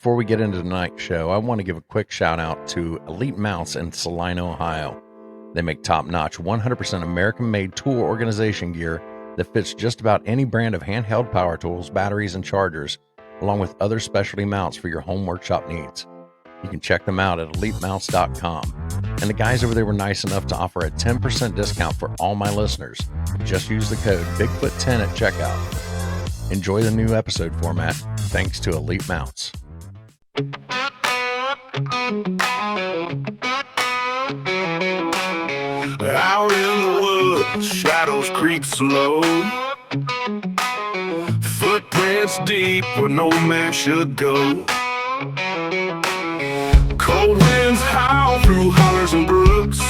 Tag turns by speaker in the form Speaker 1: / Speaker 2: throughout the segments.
Speaker 1: Before we get into tonight's show, I want to give a quick shout out to Elite Mounts in Salina, Ohio. They make top-notch 100% American-made tool organization gear that fits just about any brand of handheld power tools, batteries, and chargers, along with other specialty mounts for your home workshop needs. You can check them out at elitemounts.com. And the guys over there were nice enough to offer a 10% discount for all my listeners. Just use the code Bigfoot10 at checkout. Enjoy the new episode format, thanks to Elite Mounts.
Speaker 2: Out in the woods, shadows creep slow. Footprints deep where no man should go. Cold winds howl through hollers and brooks.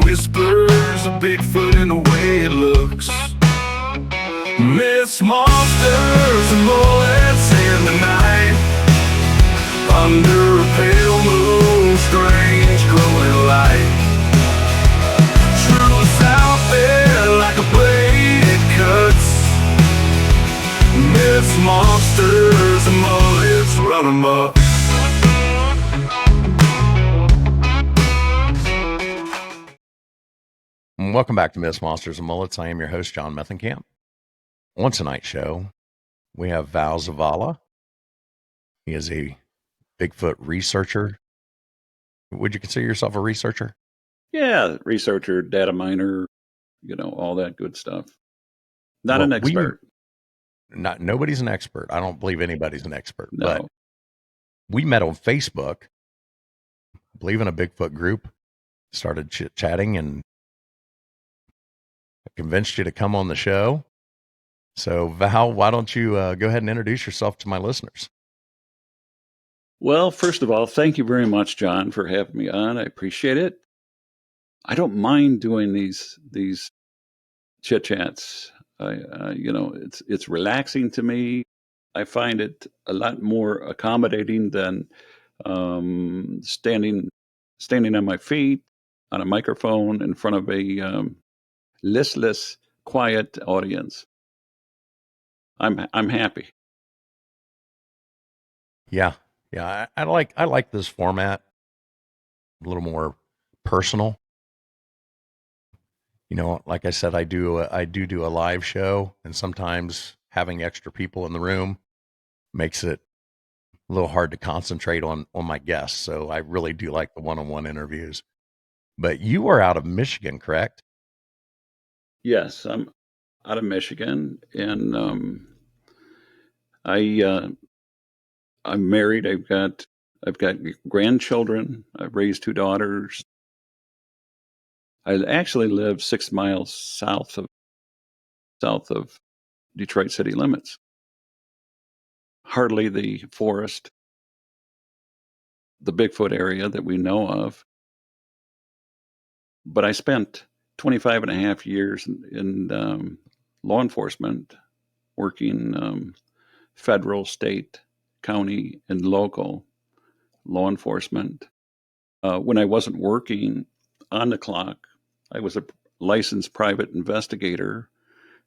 Speaker 2: Whispers of Bigfoot in the way it looks. Myths, monsters, and bullets in the night. Under a pale moon, strange glowing light. Truth out there like a blade it cuts. Myths, monsters, and bullets run amok.
Speaker 1: Welcome back to Myths, Monsters, and Mullets. I am your host, John Methencamp. On tonight's show, we have Val Zavala. He is a Bigfoot researcher. Would you consider yourself a researcher?
Speaker 3: Yeah, researcher, data miner, all that good stuff. Not an expert.
Speaker 1: Nobody's an expert. I don't believe anybody's an expert.
Speaker 3: No.
Speaker 1: But we met on Facebook, I believe in a Bigfoot group, started chit-chatting, and I convinced you to come on the show. So, Val, why don't you go ahead and introduce yourself to my listeners?
Speaker 3: Well, first of all, thank you very much, John, for having me on. I appreciate it. I don't mind doing these chit chats. It's relaxing to me. I find it a lot more accommodating than standing on my feet on a microphone in front of a listless, quiet audience. I'm happy.
Speaker 1: Yeah. I like this format. A little more personal. Like I said, I do a live show, and sometimes having extra people in the room makes it a little hard to concentrate on my guests. So I really do like the one-on-one interviews. But you are out of Michigan, correct?
Speaker 3: Yes, I'm out of Michigan, and I'm married. I've got grandchildren. I've raised 2 daughters. I actually live 6 miles south of Detroit city limits. Hardly the forest, the Bigfoot area that we know of. But I spent 25 and a half years in law enforcement, working federal, state, county, and local law enforcement. When I wasn't working on the clock, I was a licensed private investigator,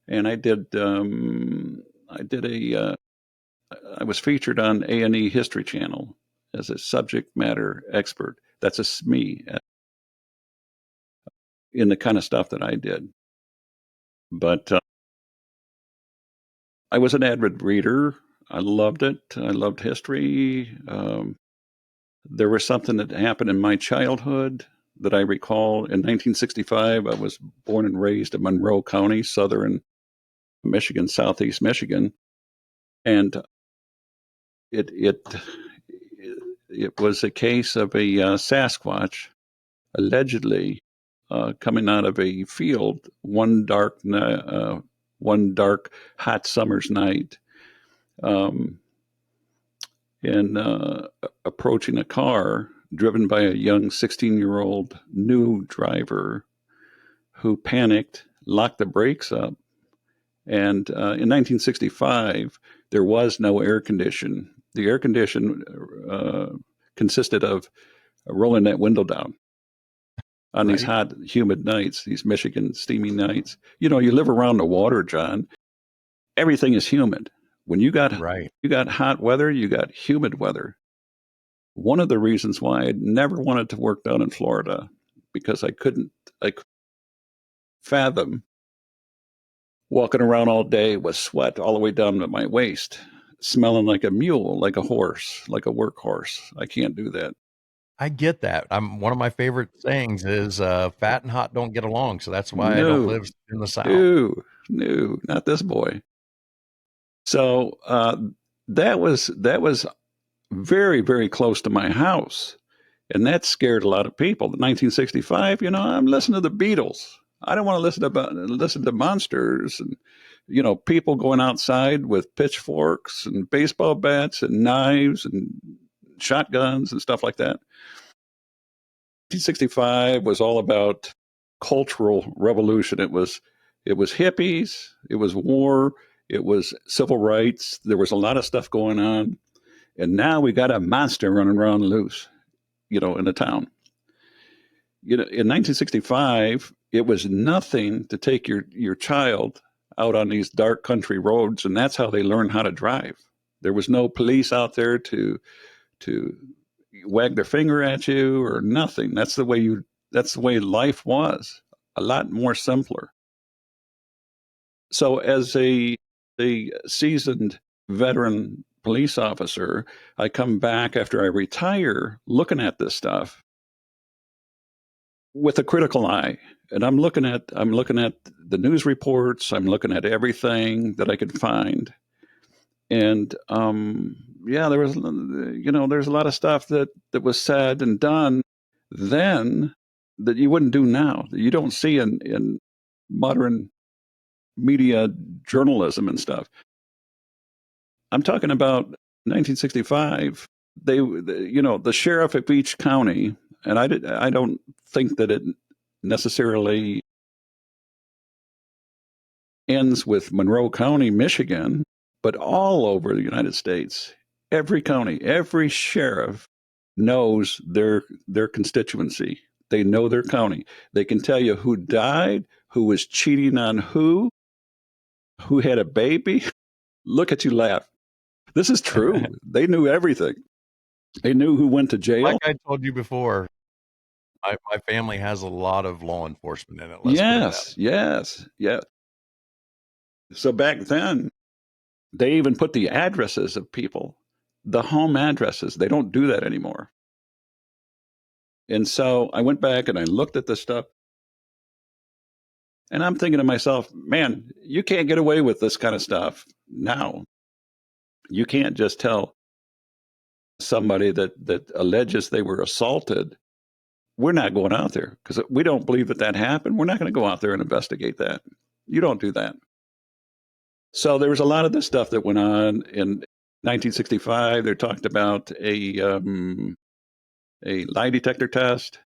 Speaker 3: and I was featured on A&E History Channel as a subject matter expert. That's me in the kind of stuff that I did. But I was an avid reader. I loved it. I loved history. There was something that happened in my childhood that I recall. In 1965, I was born and raised in Monroe County, southern Michigan, southeast Michigan. And it was a case of a Sasquatch allegedly coming out of a field one dark hot summer's night, and approaching a car driven by a young 16-year-old new driver who panicked, locked the brakes up. And in 1965, there was no air condition. The air condition consisted of rolling that window down on these hot, humid nights, these Michigan steamy nights. You live around the water, John. Everything is humid. When you got
Speaker 1: Right.
Speaker 3: hot weather, you got humid weather. One of the reasons why I never wanted to work down in Florida, because I couldn't fathom walking around all day with sweat all the way down to my waist, smelling like a mule, like a horse, like a workhorse. I can't do that.
Speaker 1: I get that. One of my favorite sayings is fat and hot don't get along, so that's why I don't
Speaker 3: No,
Speaker 1: live in the South.
Speaker 3: no, no, not this boy. So that was very, very close to my house. And that scared a lot of people. 1965, I'm listening to the Beatles. I don't want to listen to monsters and people going outside with pitchforks and baseball bats and knives and shotguns and stuff like that. 1965 was all about cultural revolution. It was hippies, it was war, it was civil rights. There was a lot of stuff going on, and now we got a monster running around loose, in the town. In 1965, it was nothing to take your child out on these dark country roads, and that's how they learned how to drive. There was no police out there to wag their finger at you or nothing. That's the way life was. A lot more simpler. So as a seasoned veteran police officer, I come back after I retire looking at this stuff with a critical eye. And I'm looking at the news reports, I'm looking at everything that I could find. And yeah, there's a lot of stuff that was said and done then that you wouldn't do now, that you don't see in modern media journalism and stuff. I'm talking about 1965. The sheriff of each county, and I don't think that it necessarily ends with Monroe County, Michigan, but all over the United States, every county, every sheriff knows their constituency. They know their county. They can tell you who died, who was cheating on who had a baby. Look at you laugh. This is true. They knew everything. They knew who went to jail.
Speaker 1: Like I told you before, my family has a lot of law enforcement in it. Let's put it that way.
Speaker 3: Yes. So back then, they even put the addresses of people, the home addresses. They don't do that anymore. And so I went back and I looked at this stuff. And I'm thinking to myself, man, you can't get away with this kind of stuff now. You can't just tell somebody that alleges they were assaulted, we're not going out there because we don't believe that happened. We're not going to go out there and investigate that. You don't do that. So there was a lot of this stuff that went on in 1965. They talked about a lie detector test.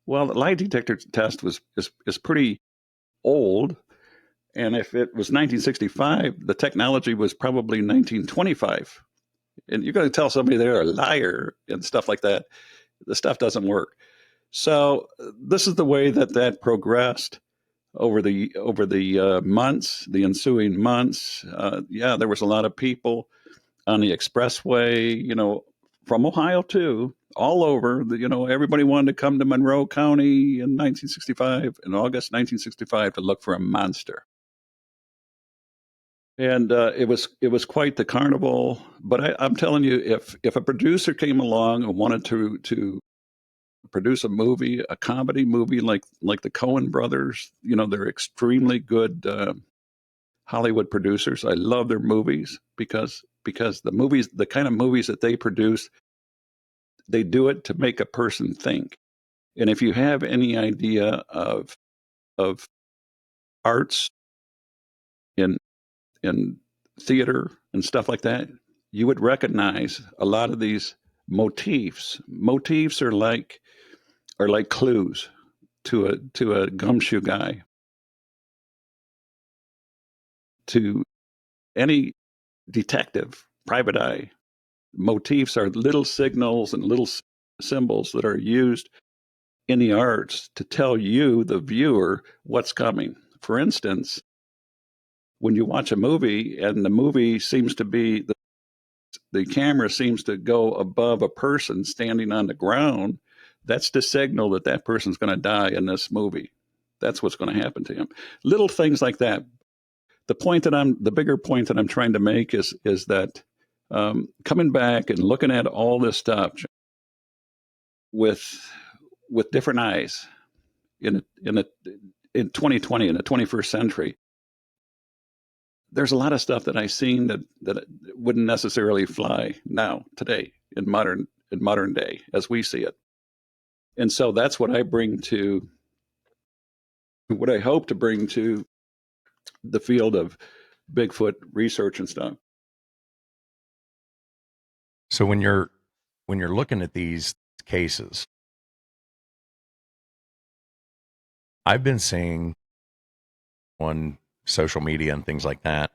Speaker 3: Well, the lie detector test is pretty old. And if it was 1965, the technology was probably 1925. And you're going to tell somebody they're a liar and stuff like that. The stuff doesn't work. So this is the way that progressed over the months, the ensuing months. Yeah, there was a lot of people on the expressway, from Ohio too, all over. Everybody wanted to come to Monroe County in 1965, in August 1965, to look for a monster. And it was quite the carnival. But I'm telling you, if a producer came along and wanted to produce a movie, a comedy movie like the Coen brothers, they're extremely good Hollywood producers. I love their movies because the kind of movies that they produce, they do it to make a person think. And if you have any idea of arts in theater and stuff like that, you would recognize a lot of these motifs. Motifs are like clues to a gumshoe guy, to any detective, private eye. Motifs are little signals and little symbols that are used in the arts to tell you, the viewer, what's coming. For instance, when you watch a movie and the movie seems to be the camera seems to go above a person standing on the ground, that's the signal that that person's going to die in this movie. That's what's going to happen to him. Little things like that. The bigger point that I'm trying to make is that coming back and looking at all this stuff with different eyes in 2020, in the 21st century, there's a lot of stuff that I've seen that wouldn't necessarily fly now, today, in modern day, as we see it. And so that's what I hope to bring to the field of Bigfoot research and stuff.
Speaker 1: So when you're looking at these cases, I've been seeing on social media and things like that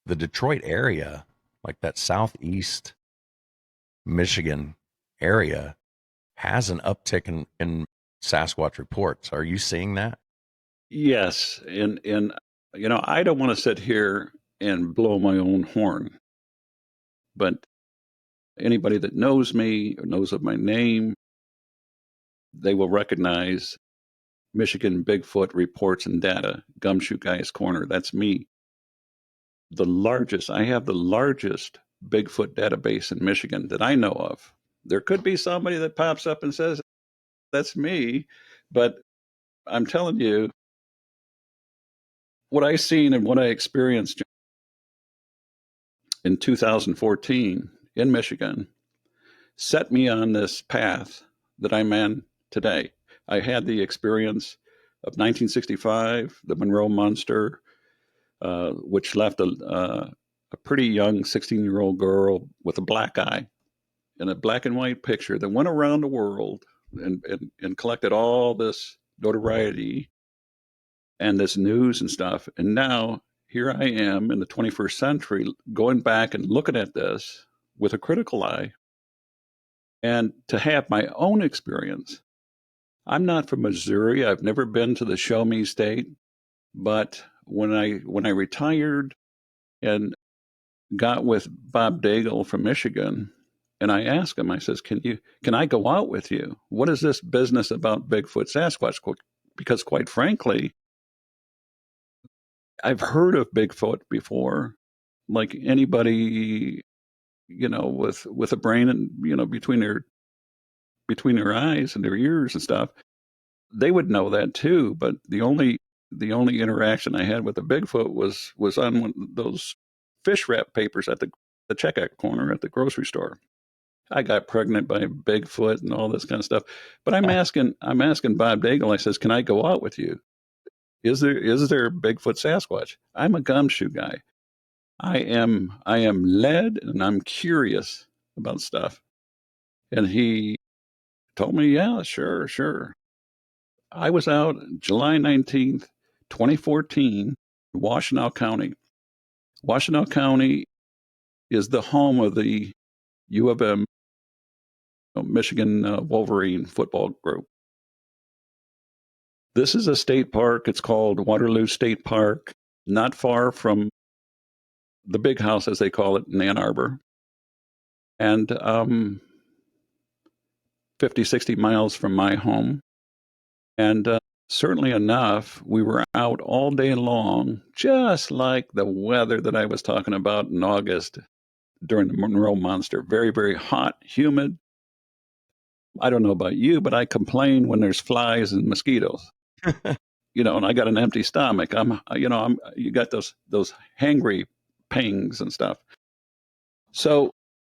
Speaker 1: the Detroit area, like that southeast Michigan area, has an uptick in Sasquatch reports. Are you seeing that?
Speaker 3: Yes, and I don't want to sit here and blow my own horn, but anybody that knows me or knows of my name, they will recognize Michigan Bigfoot reports and data, Gumshoe Guy's Corner. That's me. I have the largest Bigfoot database in Michigan that I know of. There could be somebody that pops up and says, that's me, but I'm telling you, what I seen and what I experienced in 2014 in Michigan set me on this path that I'm in today. I had the experience of 1965, the Monroe Monster, which left a pretty young 16-year-old girl with a black eye in a black and white picture that went around the world and collected all this notoriety and this news and stuff. And now here I am in the 21st century going back and looking at this with a critical eye and to have my own experience. I'm not from Missouri. I've never been to the Show Me State, but when I retired and got with Bob Daigle from Michigan, and I asked him, I says, can I go out with you? What is this business about Bigfoot Sasquatch? Because quite frankly, I've heard of Bigfoot before, like anybody, with a brain and, between their eyes and their ears and stuff, they would know that too. But the only interaction I had with the Bigfoot was on one of those fish wrap papers at the checkout corner at the grocery store. I got pregnant by Bigfoot and all this kind of stuff. But I'm asking Bob Daigle, I says, can I go out with you? Is there Bigfoot Sasquatch? I'm a gumshoe guy. I am led and I'm curious about stuff. And he told me, yeah, sure. I was out July 19th, 2014, Washtenaw County. Washtenaw County is the home of the U of M, Michigan Wolverine football group. This is a state park. It's called Waterloo State Park, not far from the big house, as they call it, in Ann Arbor. And 50, 60 miles from my home. And certainly enough, we were out all day long, just like the weather that I was talking about in August during the Monroe Monster. Very, very hot, humid. I don't know about you, but I complain when there's flies and mosquitoes. And I got an empty stomach. You got those hangry pangs and stuff. So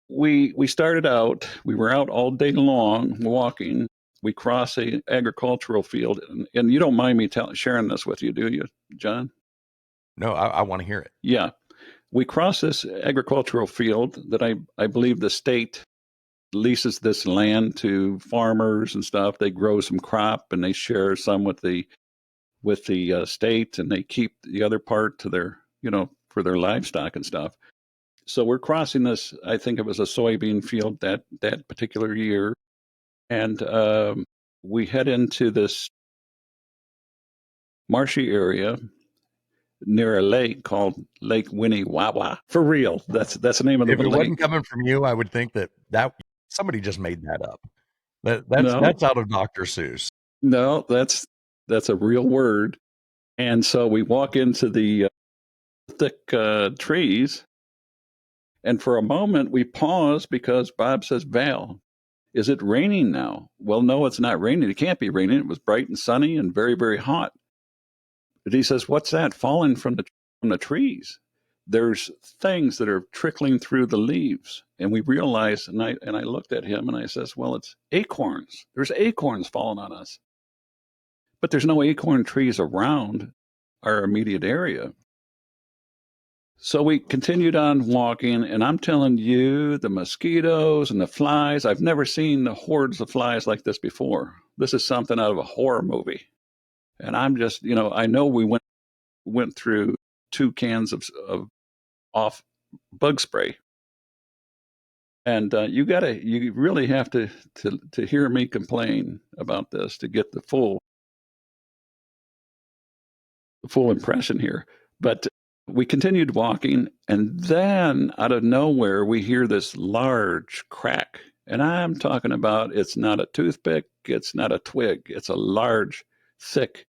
Speaker 3: we started out. We were out all day long walking. We cross a agricultural field, and you don't mind me sharing this with you, do you, John?
Speaker 1: No, I want to hear it.
Speaker 3: Yeah, we cross this agricultural field that I believe the state leases this land to farmers and stuff. They grow some crop and they share some with the state, and they keep the other part to their for their livestock and stuff. So we're crossing this. I think it was a soybean field that particular year. And we head into this marshy area, near a lake called Lake Winnewawa. For real, that's the name of the
Speaker 1: If it
Speaker 3: lake.
Speaker 1: wasn't coming from you, I would think that somebody just made that up. That's
Speaker 3: No,
Speaker 1: out of Dr. Seuss.
Speaker 3: no, that's a real word. And so we walk into the thick trees, and for a moment we pause because Bob says, "Val, is it raining now?" Well, no, it's not raining. It can't be raining. It was bright and sunny and very, very hot. But he says, "What's that falling from the trees?" There's things that are trickling through the leaves. And we realized, and I looked at him and I says, "Well, it's acorns. There's acorns falling on us." But there's no acorn trees around our immediate area. So we continued on walking, and I'm telling you, the mosquitoes and the flies, I've never seen the hordes of flies like this before. This is something out of a horror movie. And I'm just, I know we went through 2 cans of off bug spray. And you really have to hear me complain about this to get the full impression here. But we continued walking, and then out of nowhere, we hear this large crack. And I'm talking about, it's not a toothpick, it's not a twig, it's a large, thick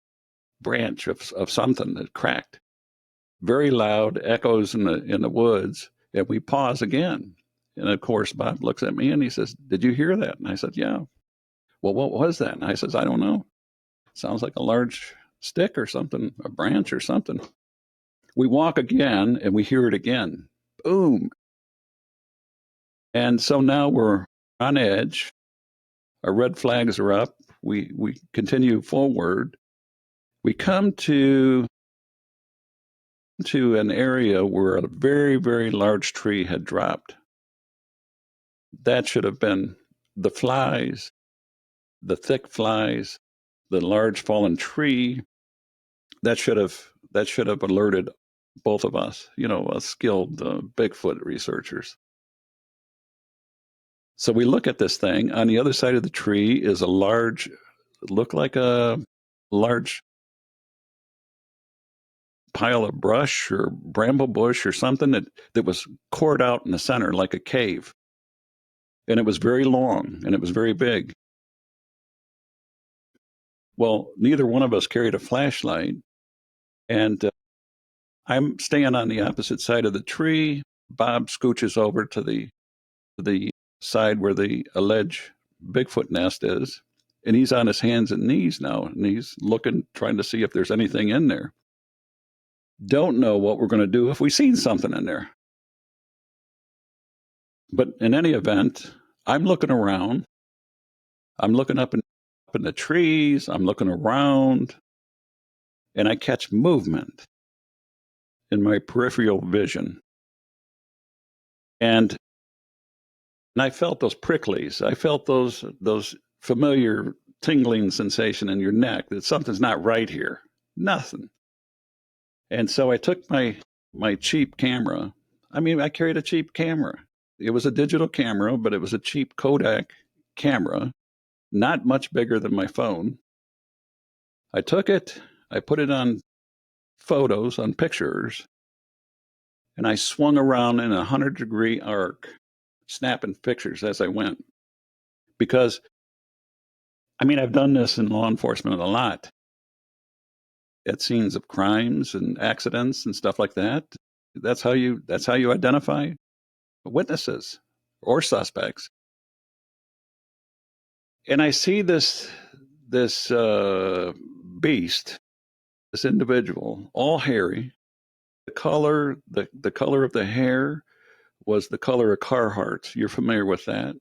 Speaker 3: branch of something that cracked. Very loud, echoes in the woods, and we pause again. And of course, Bob looks at me and he says, "Did you hear that?" And I said, "Yeah." "Well, what was that?" And I says, "I don't know. Sounds like a large stick or something, a branch or something." We walk again and we hear it again. Boom. And so now we're on edge. Our red flags are up. We continue forward. We come to an area where a very, very large tree had dropped. That should have been the flies, the thick flies, the large fallen tree. That should have alerted both of us, us skilled Bigfoot researchers. So we look at this thing. On the other side of the tree is a large, looked like a large pile of brush or bramble bush or something that was cored out in the center like a cave. And it was very long and it was very big. Well, neither one of us carried a flashlight. And I'm staying on the opposite side of the tree. Bob scooches over to the side where the alleged Bigfoot nest is. And he's on his hands and knees now. And he's looking, trying to see if there's anything in there. Don't know what we're going to do if we seen something in there. But in any event, I'm looking around. I'm looking up in the trees. I'm looking around. And I catch movement in my peripheral vision. And I felt those pricklies. I felt those familiar tingling sensation in your neck that something's not right here. Nothing. And so I took my cheap camera. I mean, I carried a cheap camera. It was a digital camera, but it was a cheap Kodak camera, not much bigger than my phone. I took it, I put it on photos, on pictures, and I swung around in a 100-degree arc, snapping pictures as I went. Because, I mean, I've done this in law enforcement a lot. At scenes of crimes and accidents and stuff like that. That's how you identify witnesses or suspects. And I see this beast, this individual, all hairy. The color of the hair was the color of Carhartt. You're familiar with that.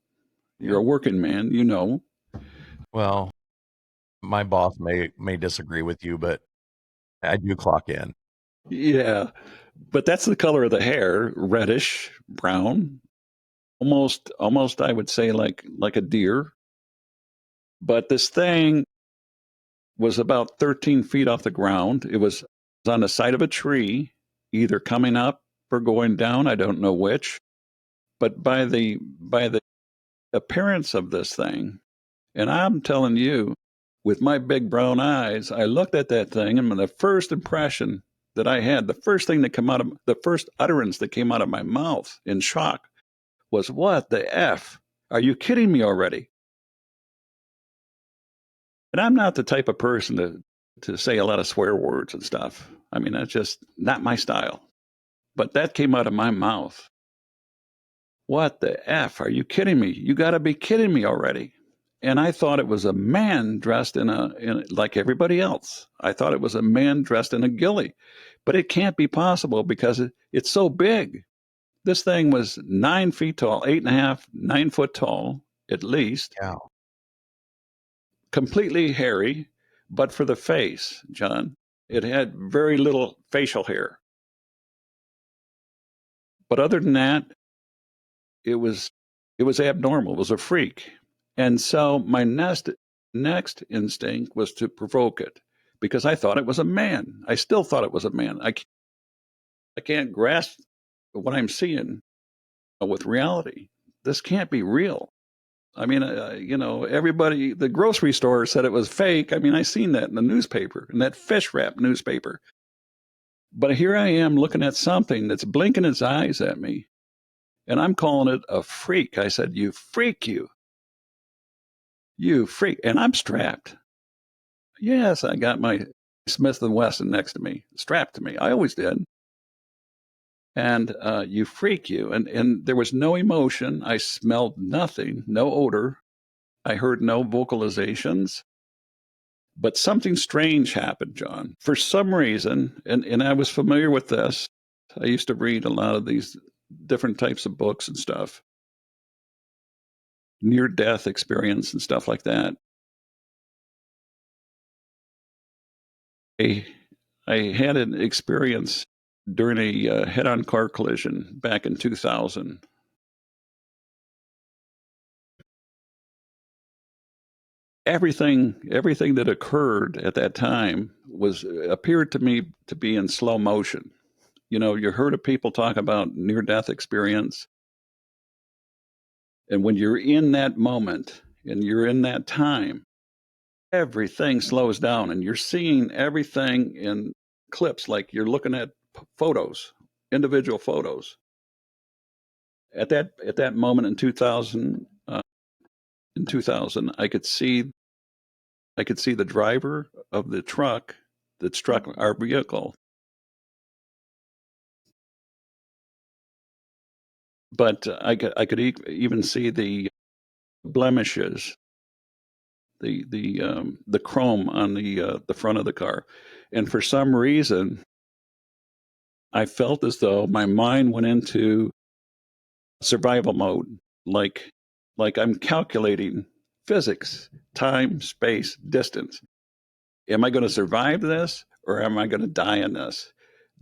Speaker 3: You're a working man, you know.
Speaker 1: Well, my boss may disagree with you, but I do clock in.
Speaker 3: Yeah. But that's the color of the hair, reddish, brown, almost I would say like a deer. But this thing was about 13 feet off the ground. It was on the side of a tree, either coming up or going down, I don't know which. But by the appearance of this thing, and I'm telling you, with my big brown eyes, I looked at that thing, and the first impression that I had, the first utterance that came out of my mouth in shock was, "What the F? Are you kidding me already?" And I'm not the type of person to say a lot of swear words and stuff. I mean, that's just not my style. But that came out of my mouth. "What the F? Are you kidding me? You got to be kidding me already." And I thought it was a man dressed like everybody else. I thought it was a man dressed in a ghillie. But it can't be possible because it's so big. This thing was 9 feet tall, 8.5, 9 foot tall, at least.
Speaker 1: Yeah.
Speaker 3: Completely hairy, but for the face, John, it had very little facial hair. But other than that, it was abnormal. It was a freak. And so my next instinct was to provoke it because I thought it was a man. I still thought it was a man. I can't grasp what I'm seeing with reality. This can't be real. I mean, everybody, the grocery store said it was fake. I mean, I seen that in the newspaper, in that fish wrap newspaper. But here I am looking at something that's blinking its eyes at me, and I'm calling it a freak. I said, "You freak, you. You freak." And I'm strapped. Yes, I got my Smith & Wesson next to me, strapped to me. I always did. And "You freak, you." And there was no emotion. I smelled nothing, no odor. I heard no vocalizations. But something strange happened, John. For some reason, and I was familiar with this. I used to read a lot of these different types of books and stuff, near-death experience and stuff like that. I had an experience during a head-on car collision back in 2000. Everything that occurred at that time appeared to me to be in slow motion. You heard of people talk about near-death experience. And when you're in that moment and you're in that time, everything slows down and you're seeing everything in clips, like you're looking at photos, individual photos. At that moment in 2000, I could see the driver of the truck that struck our vehicle. But I could even see the blemishes, the chrome on the front of the car, and for some reason, I felt as though my mind went into survival mode, like I'm calculating physics, time, space, distance. Am I going to survive this, or am I going to die in this?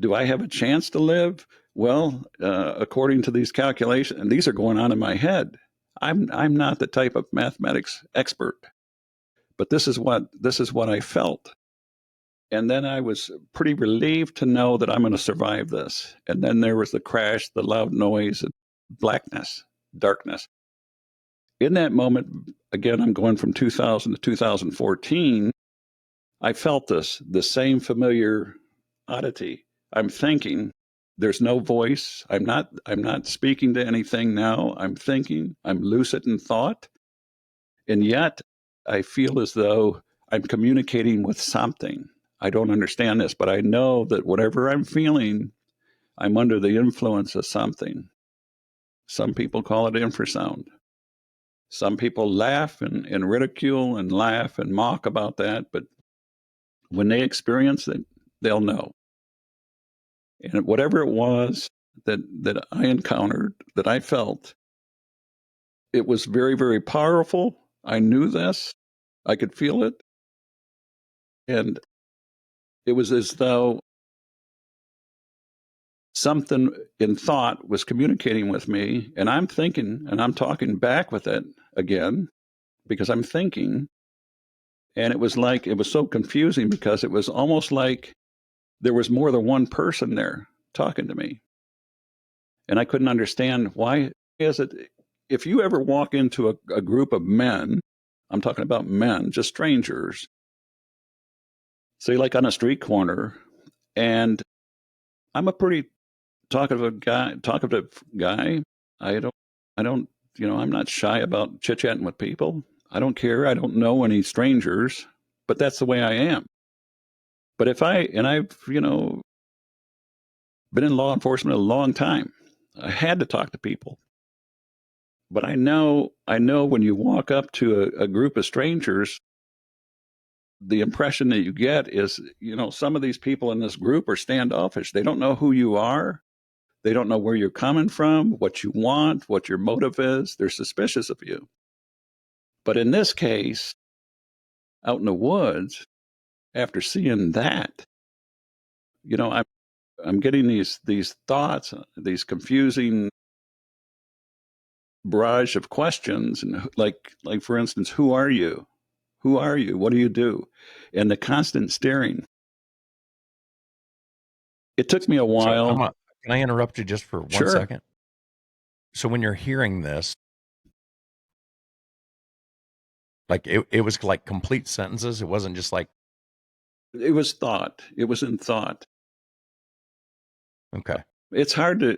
Speaker 3: Do I have a chance to live? Well, according to these calculations, and these are going on in my head. I'm not the type of mathematics expert, but this is what I felt. And then I was pretty relieved to know that I'm going to survive this. And then there was the crash, the loud noise, and blackness, darkness. In that moment, again, I'm going from 2000 to 2014. I felt the same familiar oddity. I'm thinking, there's no voice. I'm not speaking to anything now. I'm thinking, I'm lucid in thought. And yet I feel as though I'm communicating with something. I don't understand this, but I know that whatever I'm feeling, I'm under the influence of something. Some people call it infrasound. Some people laugh and ridicule and laugh and mock about that, but when they experience it, they'll know. And whatever it was that I encountered, that I felt, it was very, very powerful. I knew this. I could feel it. And it was as though something in thought was communicating with me, and I'm thinking, and I'm talking back with it again because I'm thinking. And it was so confusing because it was almost like there was more than one person there talking to me. And I couldn't understand why is it. If you ever walk into a group of men, I'm talking about men, just strangers, say like on a street corner, and I'm a pretty talkative guy. I don't, I don't, I'm not shy about chit chatting with people. I don't care. I don't know any strangers, but that's the way I am. But I've, been in law enforcement a long time. I had to talk to people. But I know when you walk up to a group of strangers, the impression that you get is, some of these people in this group are standoffish. They don't know who you are. They don't know where you're coming from, what you want, what your motive is. They're suspicious of you. But in this case, out in the woods, after seeing that, I'm getting these thoughts, these confusing barrage of questions, and like for instance, who are you? Who are you? What do you do? And the constant staring. It took me a
Speaker 1: So
Speaker 3: while.
Speaker 1: can I interrupt you just for 1
Speaker 3: Sure.
Speaker 1: second? So when you're hearing this, like it was like complete sentences. It wasn't just like,
Speaker 3: It was thought. It was in thought.
Speaker 1: okay.
Speaker 3: It's hard to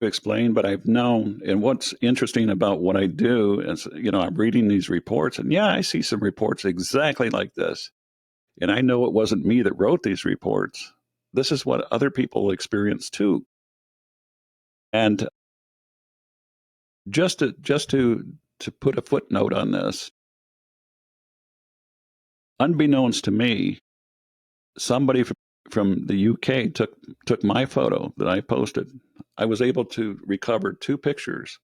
Speaker 3: explain, but I've known. And what's interesting about what I do is, I'm reading these reports, and yeah, I see some reports exactly like this. And I know it wasn't me that wrote these reports. This is what other people experience too. And just to put a footnote on this, unbeknownst to me, somebody from the UK took my photo that I posted. I was able to recover three pictures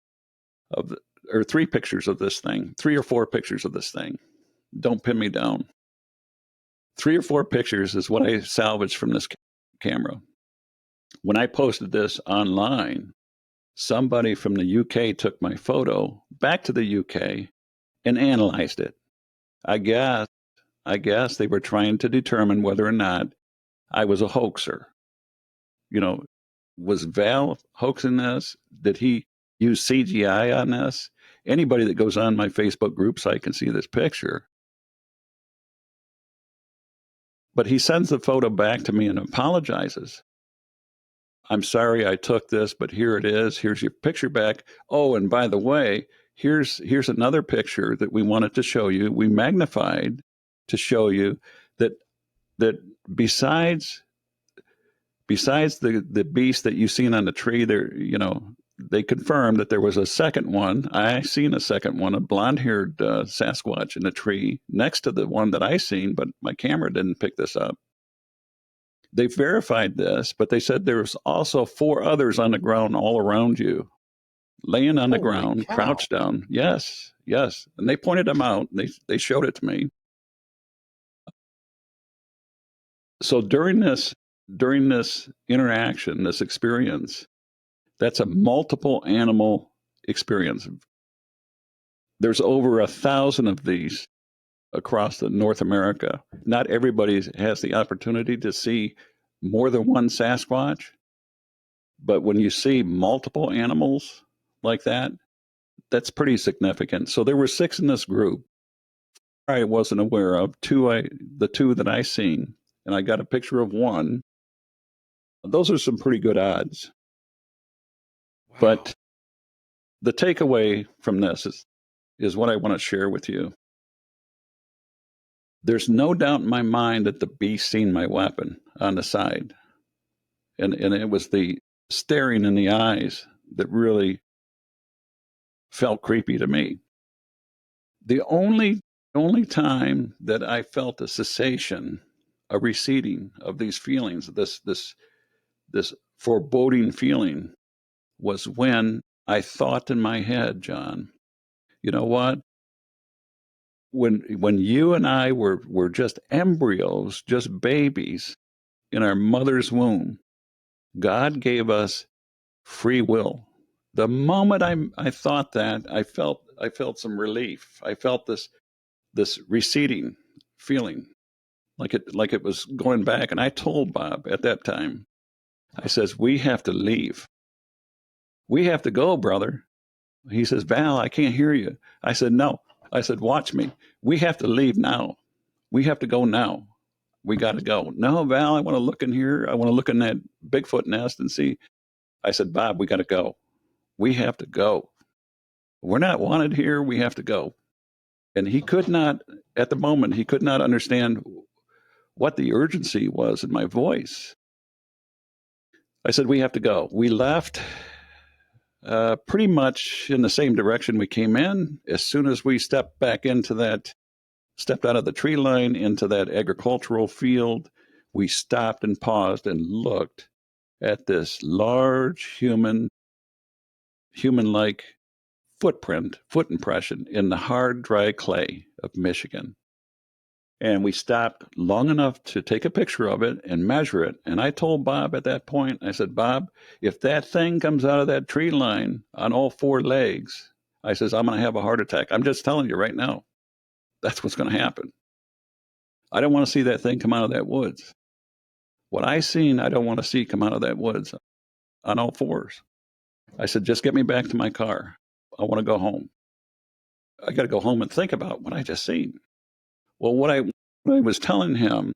Speaker 3: of this thing, 3 or 4 pictures of this thing. Don't pin me down. 3 or 4 pictures is what I salvaged from this camera. When I posted this online, somebody from the UK took my photo back to the UK and analyzed it. I guess they were trying to determine whether or not I was a hoaxer. Was Val hoaxing this? Did he use CGI on this? Anybody that goes on my Facebook group site can see this picture. But he sends the photo back to me and apologizes. I'm sorry I took this, but here it is. Here's your picture back. Oh, and by the way, here's another picture that we wanted to show you. We magnified to show you that besides the beast that you've seen on the tree, there, they confirmed that there was a second one. I seen a second one, a blonde-haired Sasquatch in a tree next to the one that I seen, but my camera didn't pick this up. They verified this, but they said there was also 4 others on the ground all around you, laying on the ground,
Speaker 1: cow.
Speaker 3: crouched down. Yes. And they pointed them out. They showed it to me. So during this interaction, this experience, that's a multiple animal experience. There's over 1,000 of these across North America. Not everybody has the opportunity to see more than one Sasquatch, but when you see multiple animals like that, that's pretty significant. So there were 6 in this group I wasn't aware of. The 2 that I seen, and I got a picture of one. Those are some pretty good odds.
Speaker 1: Wow.
Speaker 3: But the takeaway from this is what I want to share with you. There's no doubt in my mind that the beast seen my weapon on the side. And it was the staring in the eyes that really felt creepy to me. The only time that I felt a cessation, a receding of these feelings, this foreboding feeling, was when I thought in my head, John, you know what? When you and I were just embryos, just babies in our mother's womb, God gave us free will. The moment I thought that, I felt some relief. I felt this receding feeling, like it was going back. And I told Bob at that time, I says, we have to leave. We have to go, brother. He says, Val, I can't hear you. I said, no. I said, watch me. We have to leave now. We have to go now. We got to go. No, Val, I want to look in here. I want to look in that Bigfoot nest and see. I said, Bob, we got to go. We have to go. We're not wanted here. We have to go. And he could not, at the moment, he could not understand what the urgency was in my voice. I said, we have to go. We left pretty much in the same direction we came in. As soon as we stepped out of the tree line into that agricultural field, we stopped and paused and looked at this large human-like foot impression in the hard, dry clay of Michigan. And we stopped long enough to take a picture of it and measure it. And I told Bob at that point, I said, Bob, if that thing comes out of that tree line on all four legs, I says, I'm going to have a heart attack. I'm just telling you right now. That's what's going to happen. I don't want to see that thing come out of that woods. What I seen, I don't want to see come out of that woods on all fours. I said, just get me back to my car. I want to go home. I got to go home and think about what I just seen. Well, what I was telling him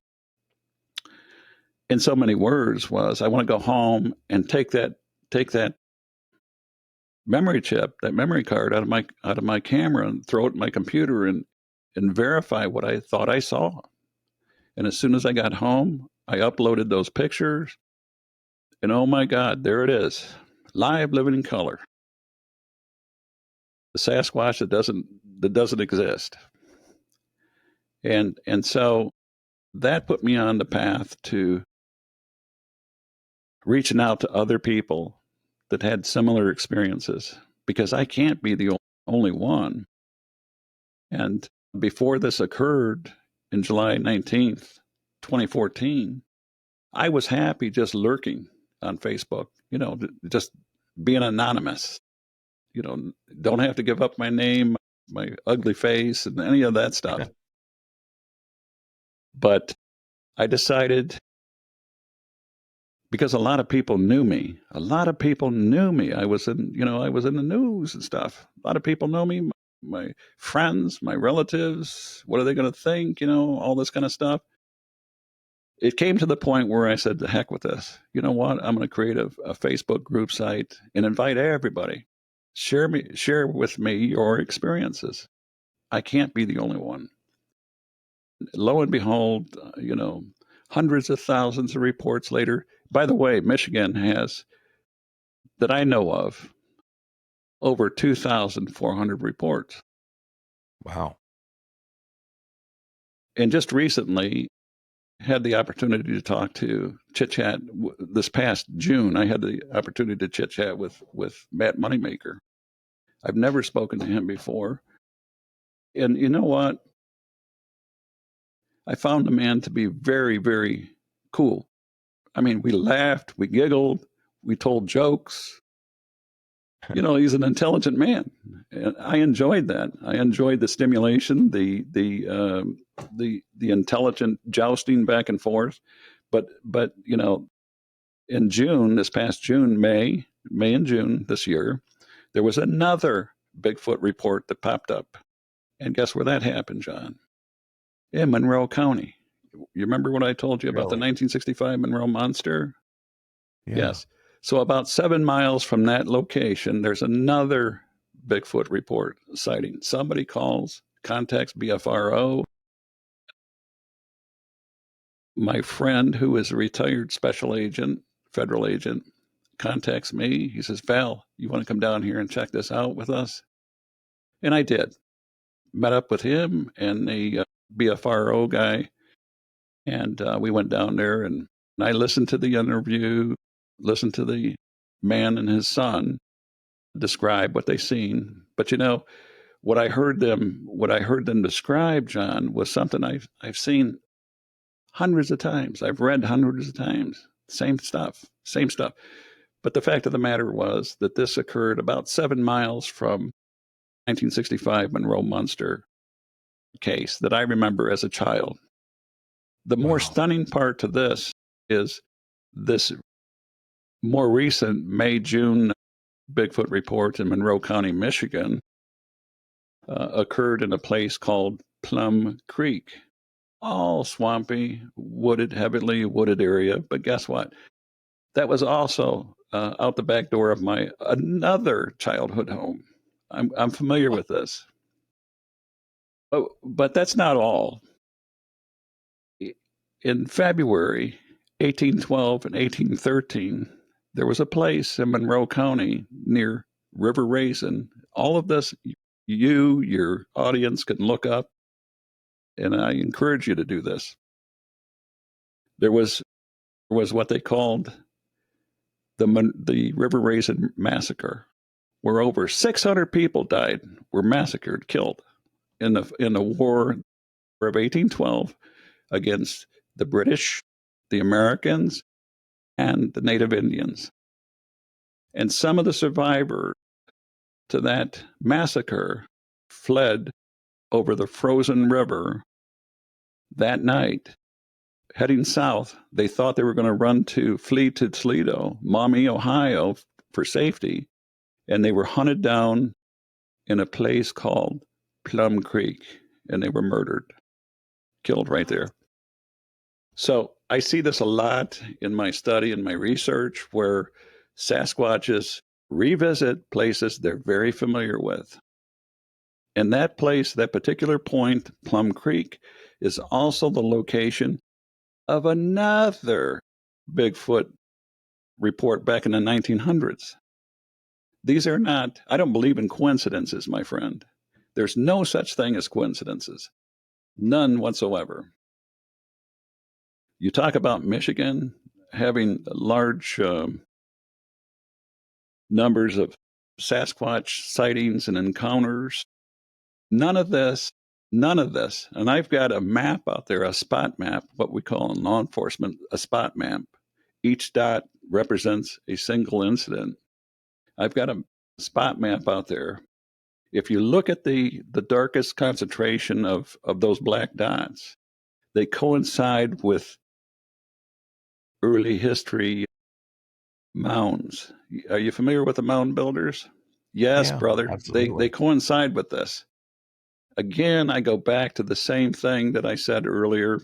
Speaker 3: in so many words was, I want to go home and take that memory chip, that memory card out of my camera and throw it in my computer and verify what I thought I saw. And as soon as I got home, I uploaded those pictures, and oh my God, there it is, live, living in color. The Sasquatch that doesn't exist. And so that put me on the path to reaching out to other people that had similar experiences, because I can't be the only one. And before this occurred in July 19th, 2014, I was happy just lurking on Facebook, just being anonymous. Don't have to give up my name, my ugly face, and any of that stuff. But I decided, because a lot of people knew me. I was in the news and stuff. A lot of people know me, my friends, my relatives. What are they going to think? All this kind of stuff. It came to the point where I said, the heck with this. You know what? I'm going to create a Facebook group site and invite everybody. Share with me your experiences. I can't be the only one. Lo and behold, hundreds of thousands of reports later. By the way, Michigan has, that I know of, over 2,400 reports.
Speaker 1: Wow.
Speaker 3: And just recently had the opportunity to chit-chat this past June. I had the opportunity to chit-chat with Matt Moneymaker. I've never spoken to him before. And you know what? I found the man to be very, very cool. I mean, we laughed, we giggled, we told jokes. He's an intelligent man, and I enjoyed that. I enjoyed the stimulation, the intelligent jousting back and forth. But in June, this past June, May and June this year, there was another Bigfoot report that popped up, and guess where that happened, John? In Monroe County. You remember what I told you about the 1965 Monroe Monster?
Speaker 1: Yeah.
Speaker 3: Yes. So about 7 miles from that location, there's another Bigfoot report sighting. Somebody contacts BFRO. My friend, who is a retired special agent, federal agent, contacts me. He says, Val, you want to come down here and check this out with us? And I did. Met up with him and the BFRO guy. And we went down there, and I listened to the interview, listened to the man and his son describe what they seen. But what I heard them describe, John, was something I've seen hundreds of times. I've read hundreds of times. Same stuff. But the fact of the matter was that this occurred about 7 miles from 1965 Monroe Monster case that I remember as a child. The more stunning part to this is this more recent May-June Bigfoot report in Monroe County, Michigan, occurred in a place called Plum Creek. all swampy, wooded, heavily wooded area. But guess what? That was also out the back door of my another childhood home. I'm familiar with this. But that's not all. In February 1812 and 1813, there was a place in Monroe County near River Raisin. All of this, your audience, can look up, and I encourage you to do this. There was what they called the River Raisin Massacre, where over 600 people died, were massacred, killed in the war of 1812 against the British, the Americans, and the Native Indians. And some of the survivors to that massacre fled over the frozen river that night, heading south. They thought they were going to flee to Toledo, Maumee, Ohio, for safety, and they were hunted down in a place called Plum Creek, and they were murdered, killed right there. So I see this a lot in my study and my research, where Sasquatches revisit places they're very familiar with. And that place, that particular point, Plum Creek, is also the location of another Bigfoot report back in the 1900s. These are not, I don't believe in coincidences, my friend. There's no such thing as coincidences, none whatsoever. You talk about Michigan having large numbers of Sasquatch sightings and encounters. None of this, and I've got a map out there, a spot map, what we call in law enforcement a spot map. Each dot represents a single incident. I've got a spot map out there. If you look at the darkest concentration of those black dots, they coincide with early history mounds. Are you familiar with the mound builders? Yes,
Speaker 1: Yeah,
Speaker 3: brother.
Speaker 1: absolutely.
Speaker 3: They coincide with this. Again, I go back to the same thing that I said earlier.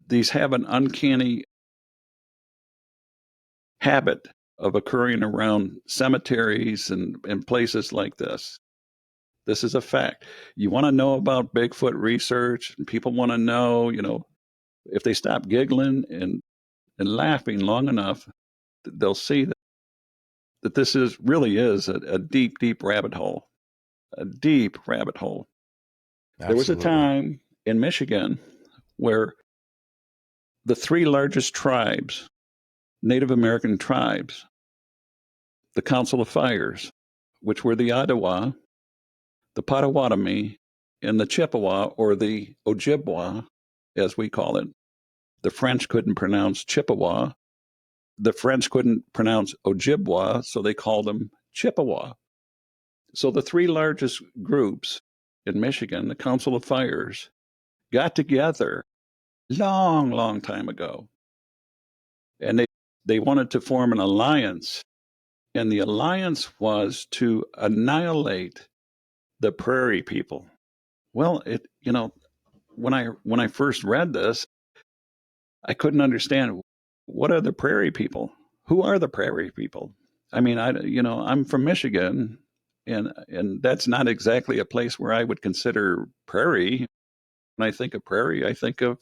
Speaker 3: These have an uncanny habit of occurring around cemeteries and places like this. This is a fact. You want to know about Bigfoot research, and people want to know, if they stop giggling and laughing long enough, they'll see that this really is a deep, deep rabbit hole. A deep rabbit hole. There was a
Speaker 1: Absolutely.
Speaker 3: time in Michigan where the three largest tribes, Native American tribes, the Council of Fires, which were the Ottawa, the Potawatomi, and the Chippewa, or the Ojibwa, as we call it. The French couldn't pronounce Chippewa. The French couldn't pronounce Ojibwa, so they called them Chippewa. So the three largest groups in Michigan, the Council of Fires, got together long, long time ago. And they wanted to form an alliance. And the alliance was to annihilate the prairie people. Well, when I first read this, I couldn't understand, what are the prairie people? Who are the prairie people? I mean, I'm from Michigan, and that's not exactly a place where I would consider prairie. When I think of prairie, I think of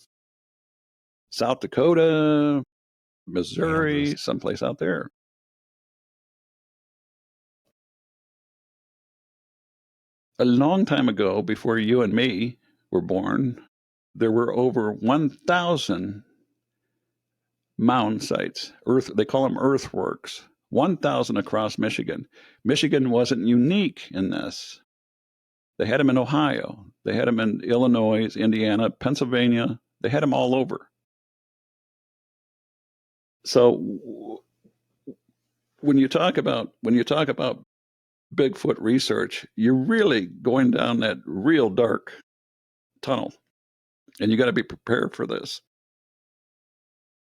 Speaker 3: South Dakota, Missouri,
Speaker 1: Kansas.
Speaker 3: someplace out there. A long time ago, before you and me were born, there were over 1,000 mound sites. They call them earthworks. 1,000 across Michigan. Michigan wasn't unique in this. They had them in Ohio. They had them in Illinois, Indiana, Pennsylvania. They had them all over. So when you talk about Bigfoot research, you're really going down that real dark tunnel, and you got to be prepared for this.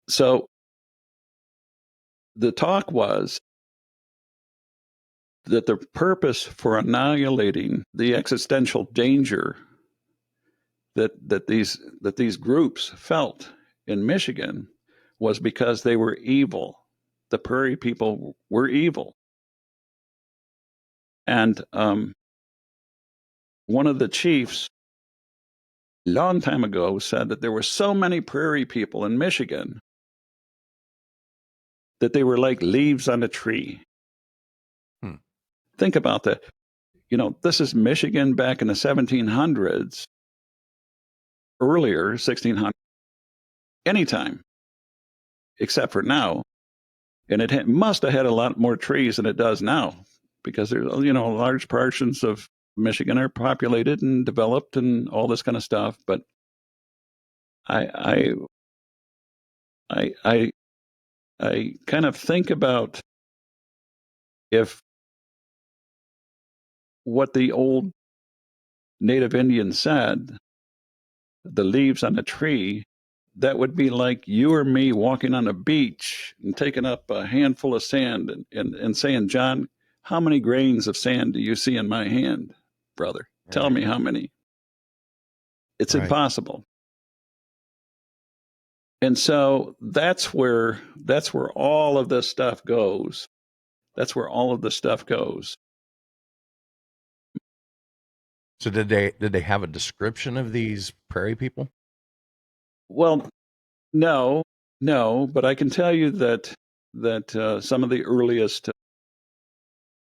Speaker 3: So the talk was that the purpose for annihilating the existential danger that these groups felt in Michigan was because they were evil. The prairie people were evil. And one of the chiefs a long time ago said that there were so many prairie people in Michigan that they were like leaves on a tree. Think about that. You know, this is Michigan back in the 1700s, earlier, 1600, anytime, except for now. And it must have had a lot more trees than it does now, because there's, you know, large portions of Michigan are populated and developed and all this kind of stuff. But I kind of think about if what the old Native Indians said, the leaves on a tree, that would be like you or me walking on a beach and taking up a handful of sand and saying, John, how many grains of sand do you see in my hand, brother? Right. Tell me how many. It's impossible. And so that's where all of this stuff goes. That's where all of this stuff goes.
Speaker 1: So did they have a description of these prairie people?
Speaker 3: Well, no, but I can tell you that some of the earliest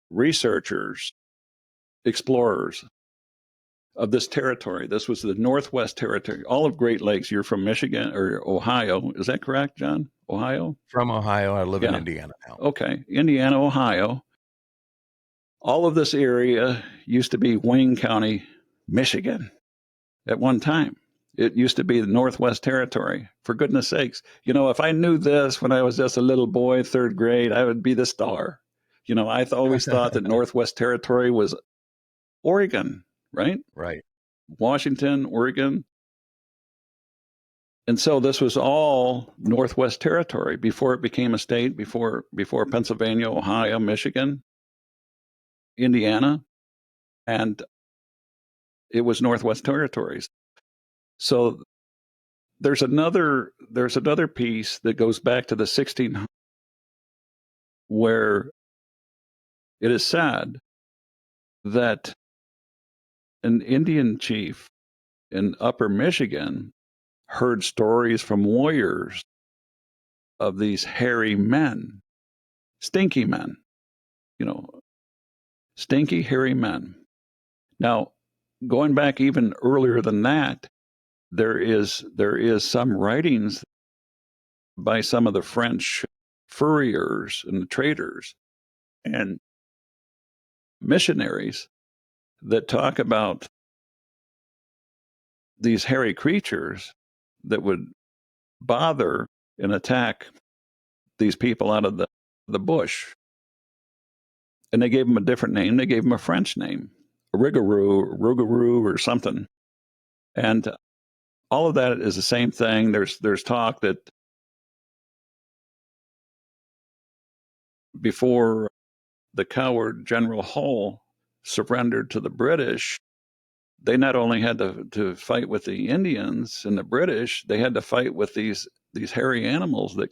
Speaker 3: researchers, explorers of this territory, this was the Northwest Territory, all of Great Lakes. You're from Michigan or Ohio, is that correct, John? Ohio?
Speaker 1: From Ohio. I live in Indiana now.
Speaker 3: Okay, Indiana, Ohio. All of this area used to be Wayne County, Michigan, at one time. It used to be the Northwest Territory. For goodness sakes, you know, if I knew this when I was just a little boy, third grade, I would be the star. You know, I always thought that Northwest Territory was Oregon, right?
Speaker 1: Right.
Speaker 3: Washington, Oregon. And so this was all Northwest Territory before it became a state, before Pennsylvania, Ohio, Michigan, Indiana, and it was Northwest Territories. So there's another piece that goes back to the 1600s where it is said that an Indian chief in Upper Michigan heard stories from warriors of these hairy men, stinky men, you know, stinky, hairy men. Now, going back even earlier than that, there is some writings by some of the French furriers and the traders and missionaries that talk about these hairy creatures that would bother and attack these people out of the bush. And they gave them a different name. They gave them a French name, Rougarou or something. And all of that is the same thing. There's talk that before the coward General Hull surrendered to the British, they not only had to fight with the Indians and the British, they had to fight with these hairy animals that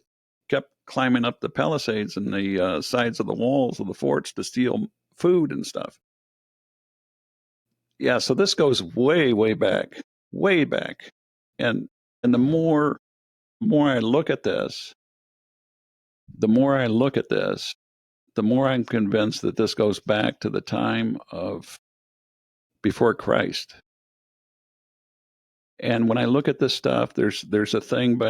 Speaker 3: kept climbing up the palisades and the sides of the walls of the forts to steal food and stuff. Yeah, so this goes way, way back. And the more I look at this, the more I'm convinced that this goes back to the time of before Christ. And when I look at this stuff, there's a thing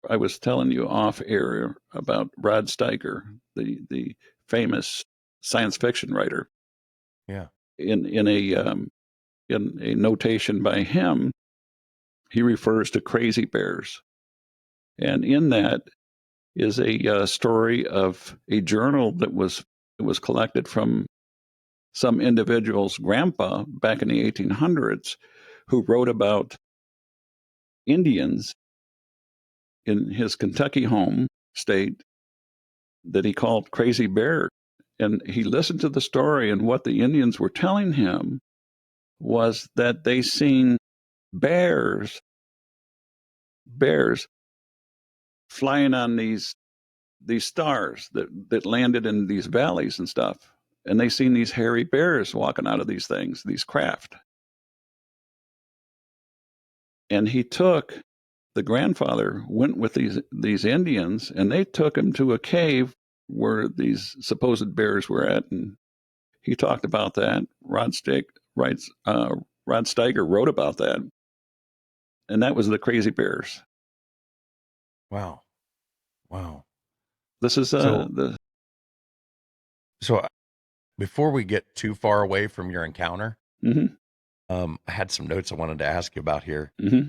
Speaker 3: I was telling you off air about Rod Steiger, the famous science fiction writer.
Speaker 1: Yeah.
Speaker 3: In a notation by him, he refers to crazy bears. And in that is a story of a journal that was collected from some individual's grandpa back in the 1800s who wrote about Indians in his Kentucky home state that he called Crazy Bear. And he listened to the story, and what the Indians were telling him was that they seen bears flying on these stars that landed in these valleys and stuff. And they seen these hairy bears walking out of these things, these craft. And the grandfather went with these Indians, and they took him to a cave where these supposed bears were at. And he talked about that. Rod Steiger wrote about that. And that was the crazy bears.
Speaker 1: Wow. Wow.
Speaker 3: This is
Speaker 1: So before we get too far away from your encounter,
Speaker 3: mm-hmm,
Speaker 1: I had some notes I wanted to ask you about here.
Speaker 3: mm-hmm,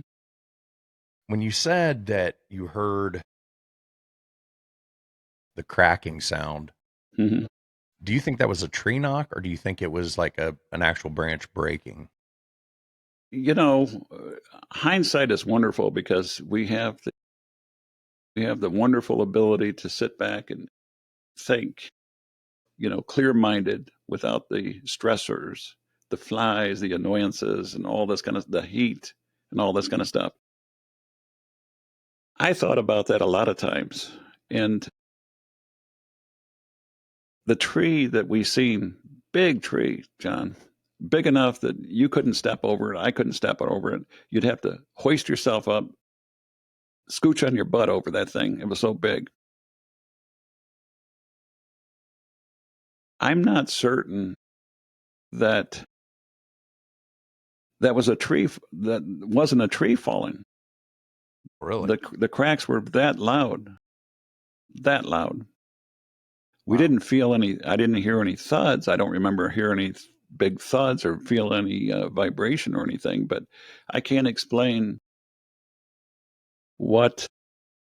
Speaker 1: When you said that you heard the cracking sound,
Speaker 3: mm-hmm.
Speaker 1: do you think that was a tree knock, or do you think it was like an actual branch breaking?
Speaker 3: You know, hindsight is wonderful because we have the wonderful ability to sit back and think, clear-minded without the stressors, the flies, the annoyances, and all this kind of the heat and all this kind of stuff. I thought about that a lot of times, and the tree that we seen, big tree, John, big enough that you couldn't step over it. I couldn't step over it. You'd have to hoist yourself up, scooch on your butt over that thing. It was so big. I'm not certain that that was a tree that wasn't a tree falling.
Speaker 1: Really?
Speaker 3: The cracks were that loud, that loud. We
Speaker 1: Wow.
Speaker 3: didn't feel any. I didn't hear any thuds. I don't remember hearing any big thuds or feel any vibration or anything. But I can't explain what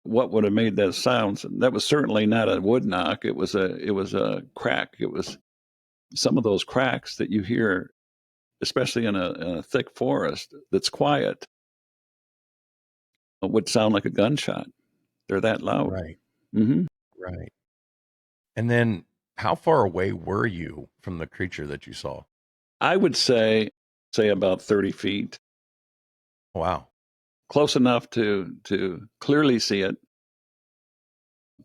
Speaker 3: would have made those sounds. That was certainly not a wood knock. It was a crack. It was some of those cracks that you hear, especially in a thick forest that's quiet, would sound like a gunshot. They're that loud.
Speaker 1: Right.
Speaker 3: Mm-hmm.
Speaker 1: Right. And then how far away were you from the creature that you saw?
Speaker 3: I would say about 30 feet,
Speaker 1: Wow.
Speaker 3: close enough to clearly see it,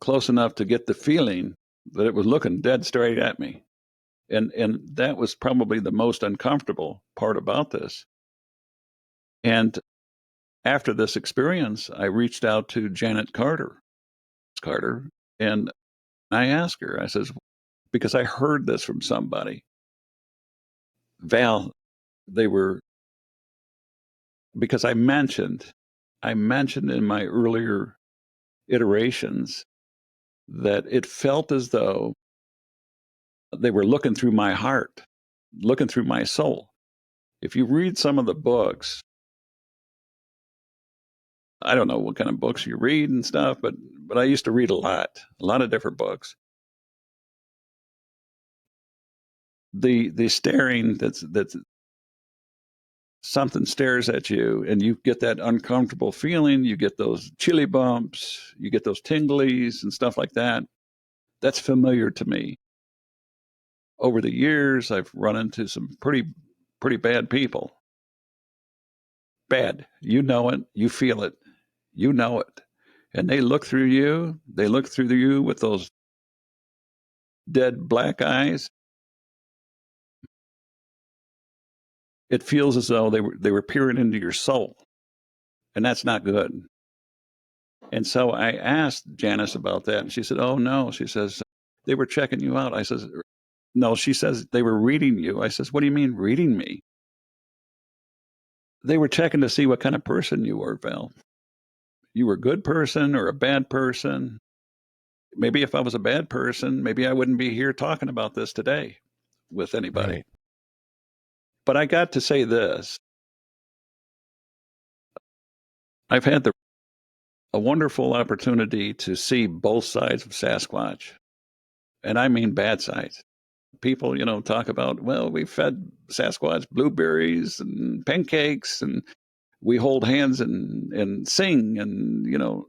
Speaker 3: close enough to get the feeling that it was looking dead straight at me. And that was probably the most uncomfortable part about this. And after this experience, I reached out to Janet Carter, and I asked her, I says, because I heard this from somebody, Val, because I mentioned in my earlier iterations that it felt as though they were looking through my heart, looking through my soul. If you read some of the books, I don't know what kind of books you read and stuff, but I used to read a lot of different books. The staring, that's something stares at you and you get that uncomfortable feeling, you get those chilly bumps, you get those tinglies and stuff like that. That's familiar to me. Over the years, I've run into some pretty bad people. Bad. You know it, you feel it, you know it. And they look through you with those dead black eyes. It feels as though they were peering into your soul. And that's not good. And so I asked Janice about that, and she said, "Oh no," she says, "they were checking you out." I says, "No," she says, "they were reading you." I says, "What do you mean reading me?" They were checking to see what kind of person you were, Val. You were a good person or a bad person. Maybe if I was a bad person, maybe I wouldn't be here talking about this today with anybody.
Speaker 1: Right.
Speaker 3: But I got to say this. I've had a wonderful opportunity to see both sides of Sasquatch. And I mean bad sides. People, talk about, well, we fed Sasquatch blueberries and pancakes and we hold hands and sing and,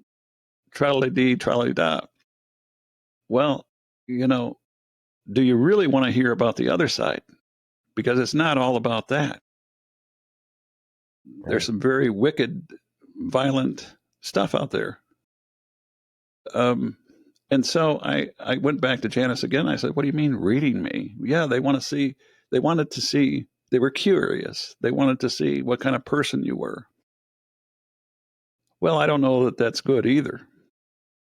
Speaker 3: trolley-dee, trolley-da. Well, do you really want to hear about the other side? Because it's not all about that. There's some very wicked, violent stuff out there. And so I went back to Janice again. I said, "What do you mean reading me?" Yeah, they wanted to see, they were curious. They wanted to see what kind of person you were. Well, I don't know that that's good either.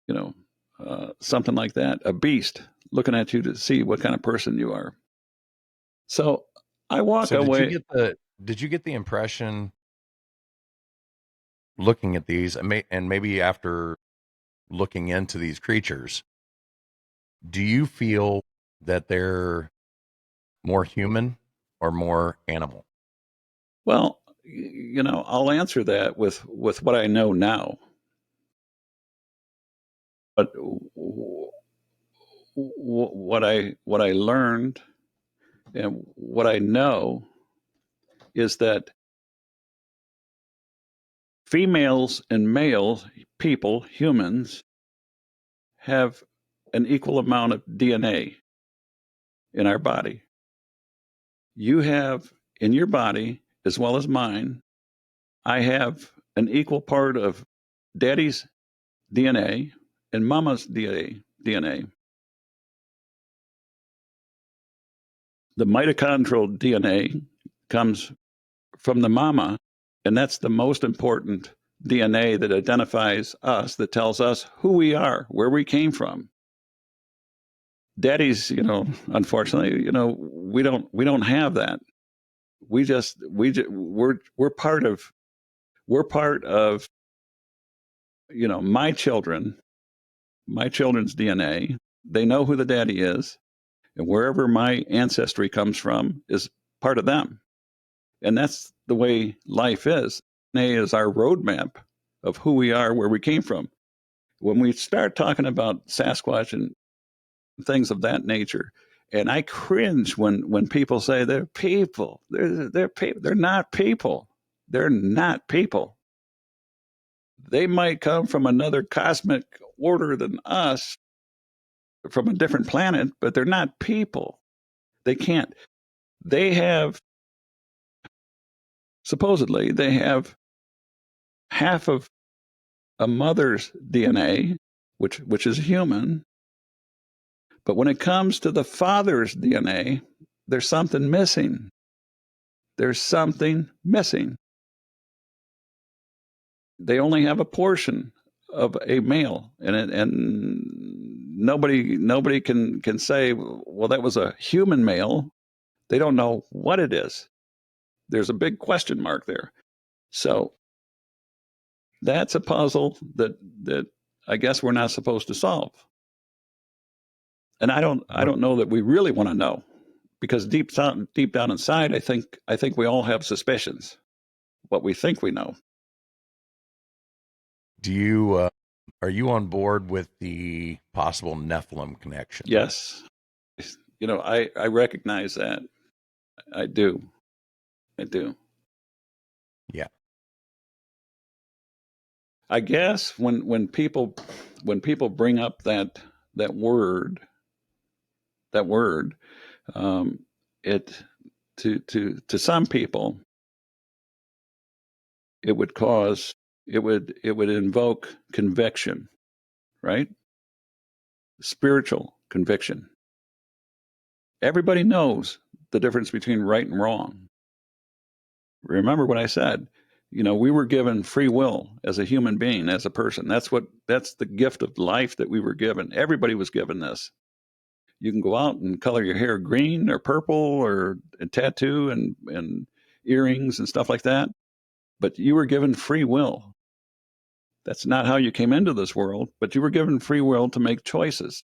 Speaker 3: You know, something like that, a beast looking at you to see what kind of person you are. So I walk
Speaker 1: So
Speaker 3: away.
Speaker 1: did you get the impression looking at these and maybe after looking into these creatures, do you feel that they're more human or more animal?
Speaker 3: Well, you know, I'll answer that with what I know now. But what I learned and what I know is that females and males, people, humans, have an equal amount of DNA in our body. You have in your body, as well as mine, I have an equal part of daddy's DNA and mama's DNA. The mitochondrial DNA comes from the mama, and that's the most important DNA that identifies us, that tells us who we are, where we came from. Daddies, you know, unfortunately, you know, we don't have that. We're part of you know, my children's DNA. They know who the daddy is, and wherever my ancestry comes from is part of them. And that's the way life is. DNA is our roadmap of who we are, where we came from. When we start talking about Sasquatch and things of that nature, and I cringe when people say they're people. They're people. They're not people. They're not people. They might come from another cosmic order than us, from a different planet, but they're not people. They can't. They have, supposedly, they have half of a mother's DNA, which is human. But when it comes to the father's DNA, there's something missing. There's something missing. They only have a portion of a male, and nobody can say, well, that was a human male. They don't know what it is. There's a big question mark there. So that's a puzzle that I guess we're not supposed to solve. And I don't know that we really want to know, because deep down inside, I think we all have suspicions, what we think we know.
Speaker 1: Do you are you on board with the possible Nephilim connection?
Speaker 3: Yes. You know, I recognize that. I do.
Speaker 1: Yeah.
Speaker 3: I guess when people bring up that word, it to some people, it would invoke conviction, right? Spiritual conviction. Everybody knows the difference between right and wrong. Remember what I said. You know, we were given free will as a human being, as a person. That's the gift of life that we were given. Everybody was given this. You can go out and color your hair green or purple or a tattoo and earrings and stuff like that. But you were given free will. That's not how you came into this world, but you were given free will to make choices.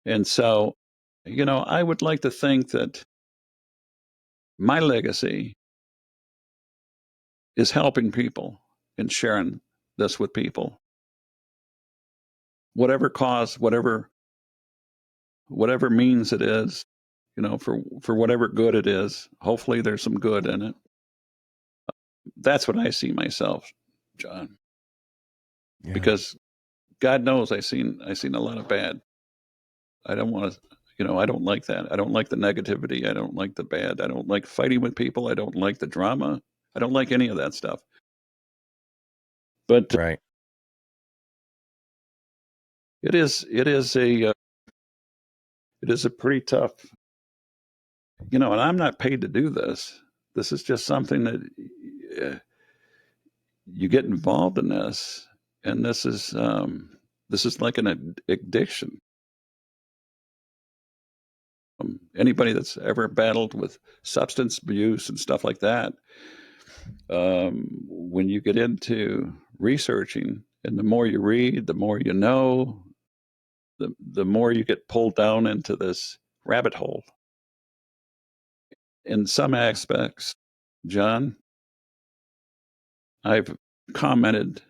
Speaker 3: And so, you know, I would like to think that my legacy is helping people and sharing this with people. Whatever cause, whatever means it is, you know, for whatever good it is, hopefully there's some good in it. That's what I see myself, John. Yeah. Because God knows I've seen a lot of bad. I don't want to, I don't like that. I don't like the negativity. I don't like the bad. I don't like fighting with people. I don't like the drama. I don't like any of that stuff. But
Speaker 1: Right.
Speaker 3: it is a pretty tough, and I'm not paid to do this. This is just something that you get involved in this, and this is like an addiction. Anybody that's ever battled with substance abuse and stuff like that, when you get into researching, and the more you read, the more you know, the more you get pulled down into this rabbit hole. In some aspects, John, I've commented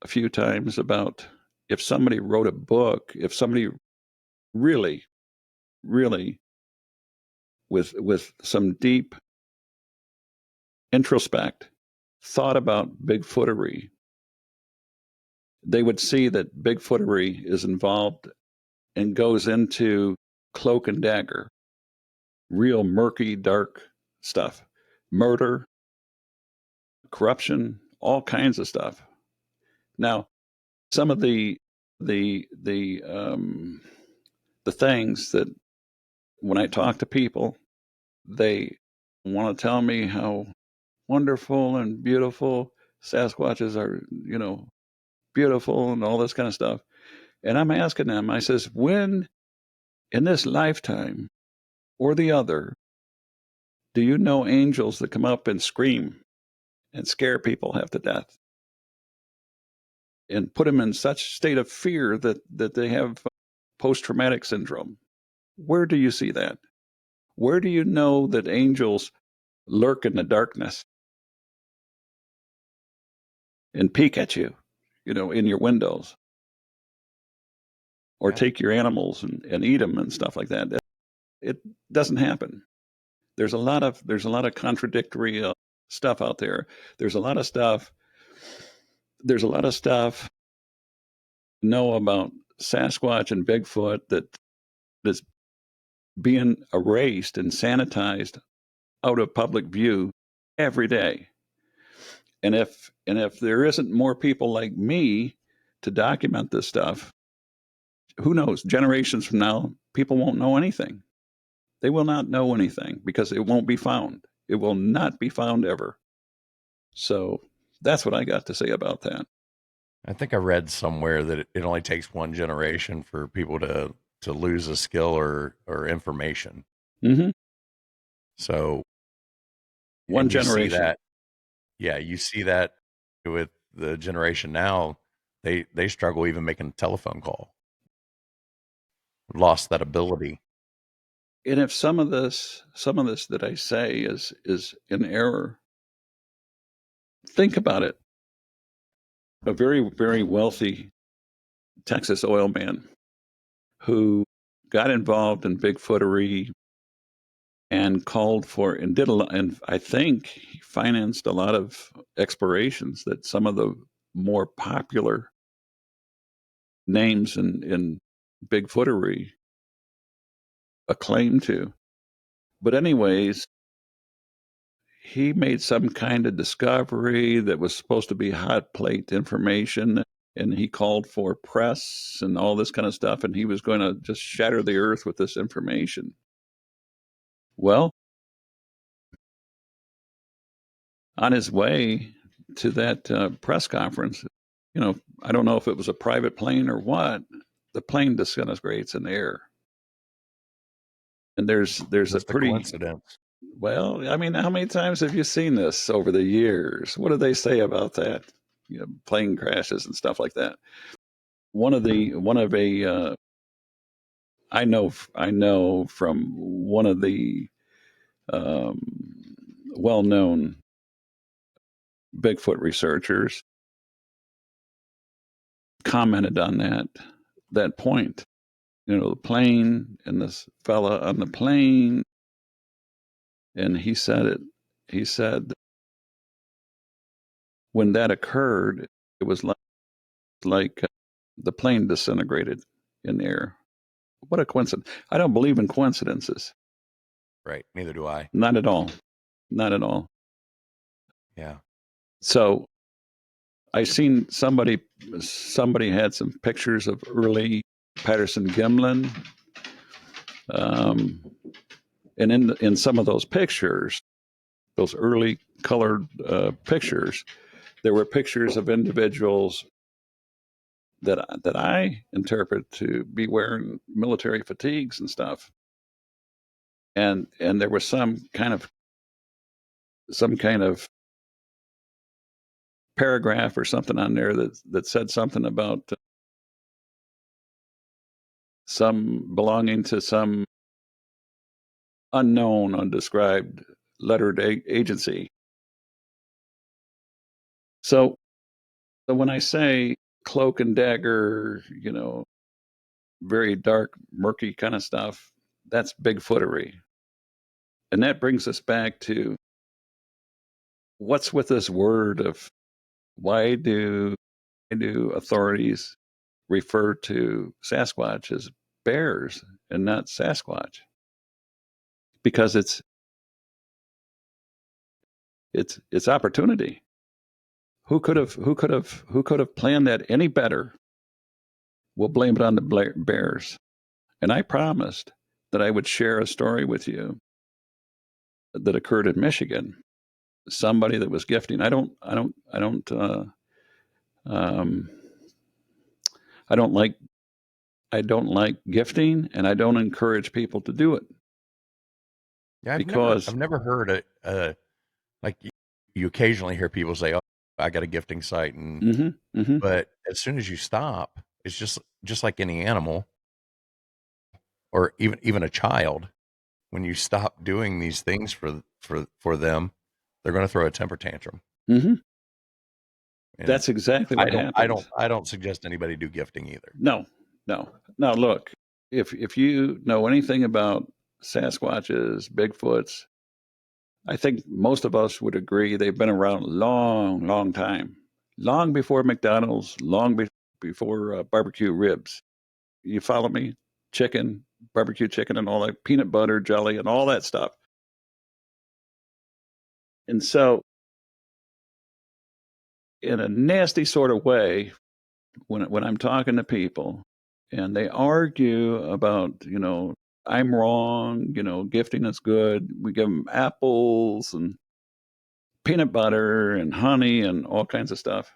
Speaker 3: a few times about if somebody wrote a book, if somebody really, really with some deep introspect thought about Bigfootery, they would see that Bigfootery is involved and goes into cloak and dagger, real murky, dark stuff, murder, corruption, all kinds of stuff. Now, some of the things that when I talk to people, they want to tell me how wonderful and beautiful Sasquatches are, beautiful and all this kind of stuff. And I'm asking them, I says, when in this lifetime or the other, do you know angels that come up and scream and scare people half to death and put them in such state of fear that they have post-traumatic syndrome? Where do you see that? Where do you know that angels lurk in the darkness and peek at you, in your windows, or
Speaker 1: Yeah.
Speaker 3: take your animals and eat them and stuff like that? It doesn't happen. There's a lot of contradictory stuff out there. There's a lot of stuff. There's a lot of stuff know about Sasquatch and Bigfoot that's being erased and sanitized out of public view every day. And if there isn't more people like me to document this stuff, who knows? Generations from now, people won't know anything. They will not know anything because it won't be found. It will not be found ever. So that's what I got to say about that.
Speaker 1: I think I read somewhere that it only takes one generation for people to lose a skill or information.
Speaker 3: Mm-hmm.
Speaker 1: So,
Speaker 3: One
Speaker 1: and you see
Speaker 3: generation.
Speaker 1: that, yeah, you see that with the generation now. They struggle even making a telephone call. Lost that ability.
Speaker 3: And if some of this that I say is in error, think about it. A very, very wealthy Texas oil man who got involved in Bigfootery and called for and did a lot, and I think he financed a lot of explorations that some of the more popular names in Bigfootery acclaim to. But anyways, he made some kind of discovery that was supposed to be hot plate information, and he called for press and all this kind of stuff, and he was going to just shatter the earth with this information. Well, on his way to that press conference, I don't know if it was a private plane or what, the plane disintegrates in the air. And there's a
Speaker 1: Just a
Speaker 3: pretty,
Speaker 1: coincidence.
Speaker 3: well, I mean, how many times have you seen this over the years? What do they say about that? Plane crashes and stuff like that. One of a I know from one of the um, well-known Bigfoot researchers commented on that point. The plane and this fella on the plane, and he said it. He said when that occurred, it was like the plane disintegrated in the air. What a coincidence. I don't believe in coincidences.
Speaker 1: Right. Neither do I.
Speaker 3: Not at all. Not at all.
Speaker 1: Yeah.
Speaker 3: So I seen somebody had some pictures of early Patterson Gimlin. And in some of those pictures, those early colored pictures, there were pictures of individuals that I interpret to be wearing military fatigues and stuff. And there was some kind of paragraph or something on there that said something about some belonging to some unknown, undescribed lettered agency. So when I say cloak and dagger, very dark, murky kind of stuff, that's Bigfootery. And that brings us back to what's with this word of why do authorities refer to Sasquatch as bears and not Sasquatch? Because it's opportunity. Who could have planned that any better? We'll blame it on the bears. And I promised that I would share a story with you that occurred in Michigan. Somebody that was gifting. I don't like gifting, and I don't encourage people to do it.
Speaker 1: Yeah,
Speaker 3: because
Speaker 1: I've never heard like you occasionally hear people say, "Oh, I got a gifting site," and but as soon as you stop, it's just like any animal or even a child. When you stop doing these things for them, they're going to throw a temper tantrum.
Speaker 3: Mm-hmm.
Speaker 1: And
Speaker 3: that's exactly what happens.
Speaker 1: I don't suggest anybody do gifting either.
Speaker 3: No. Now look, if you know anything about Sasquatches, Bigfoots, I think most of us would agree they've been around a long, long time, long before McDonald's, long before barbecue ribs. You follow me? Chicken, barbecue chicken, and all that, peanut butter, jelly, and all that stuff. And so, in a nasty sort of way, when I'm talking to people and they argue about, I'm wrong, gifting is good. We give them apples and peanut butter and honey and all kinds of stuff.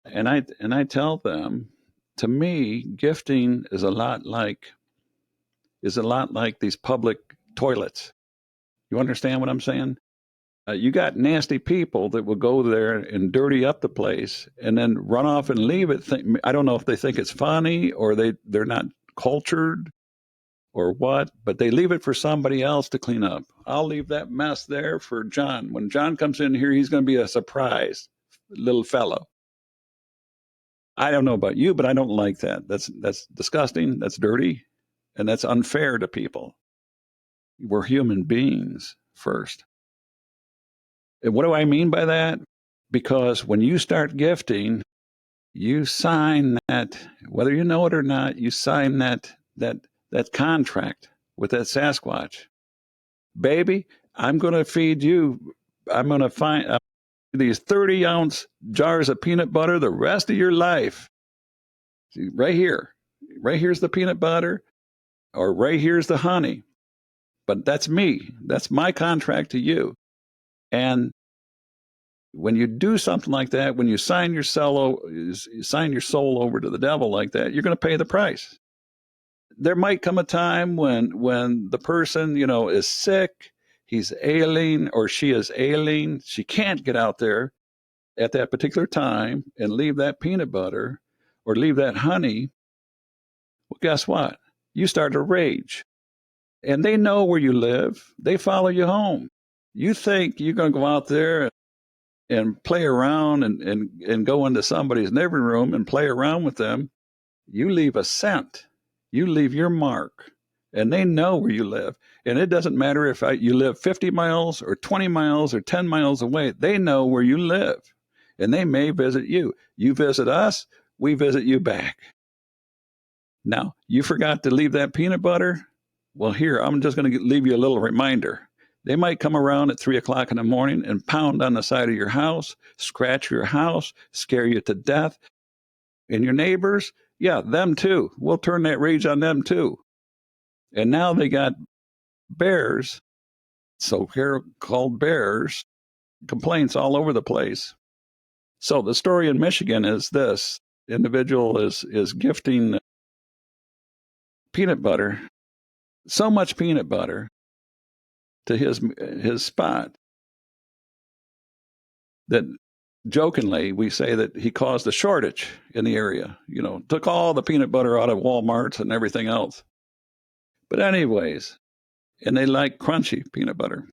Speaker 3: And I tell them, to me, gifting is a lot like these public toilets. You understand what I'm saying? You got nasty people that will go there and dirty up the place and then run off and leave it. I don't know if they think it's funny or they're not cultured or what, but they leave it for somebody else to clean up. I'll leave that mess there for John. When John comes in here, he's going to be a surprise little fellow. I don't know about you, but I don't like that. That's disgusting. That's dirty. And that's unfair to people. We're human beings first. And what do I mean by that? Because when you start gifting, you sign that, whether you know it or not, you sign that contract with that Sasquatch. Baby, I'm going to feed you. I'm going to find these 30-ounce jars of peanut butter the rest of your life. See, right here. Right here's the peanut butter, or right here's the honey. But that's me. That's my contract to you. And when you do something like that, when you sign your soul over to the devil like that, you're going to pay the price. There might come a time when the person, is sick, he's ailing, or she is ailing, she can't get out there at that particular time and leave that peanut butter or leave that honey. Well, guess what? You start to rage. And they know where you live. They follow you home. You think you're going to go out there and play around and go into somebody's living room and play around with them. You leave a scent. You leave your mark. And they know where you live. And it doesn't matter if you live 50 miles or 20 miles or 10 miles away. They know where you live. And they may visit you. You visit us, we visit you back. Now, you forgot to leave that peanut butter? Well, here, I'm just going to leave you a little reminder. They might come around at 3 o'clock in the morning and pound on the side of your house, scratch your house, scare you to death. And your neighbors, yeah, them too. We'll turn that rage on them too. And now they got bears, so called bears, complaints all over the place. So the story in Michigan is this individual is gifting peanut butter, so much peanut butter to his spot that jokingly we say that he caused a shortage in the area, took all the peanut butter out of Walmarts and everything else. But anyways, and they like crunchy peanut butter.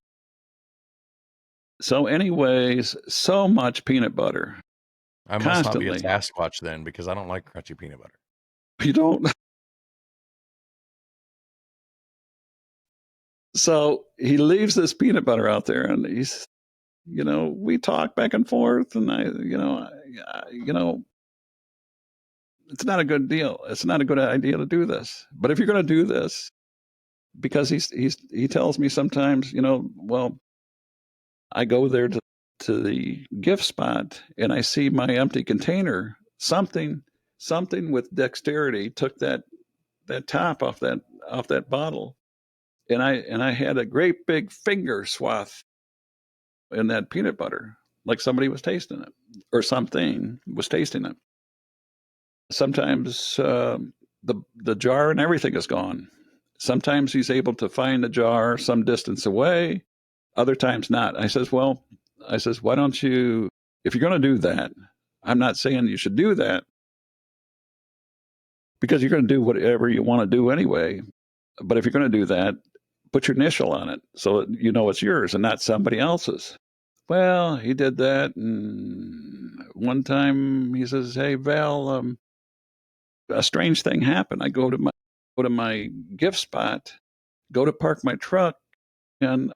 Speaker 3: So anyways, so much peanut butter.
Speaker 1: I must not be a
Speaker 3: Constantly.
Speaker 1: Sasquatch then, because I don't like crunchy peanut butter.
Speaker 3: You don't. So he leaves this peanut butter out there, and he's, we talk back and forth, and it's not a good deal. It's not a good idea to do this. But if you're going to do this, because he tells me sometimes, well, I go there to the gift spot and I see my empty container. Something with dexterity took that top off that bottle, and I had a great big finger swath in that peanut butter, like somebody was tasting it or something was tasting it. Sometimes the jar and everything is gone. Sometimes he's able to find the jar some distance away. Other times not. I says, why don't you, if you're going to do that, I'm not saying you should do that, because you're going to do whatever you want to do anyway. But if you're going to do that, put your initial on it so that you know it's yours and not somebody else's. Well, he did that. And one time he says, hey, Val, a strange thing happened. I go to my gift spot, go to park my truck, and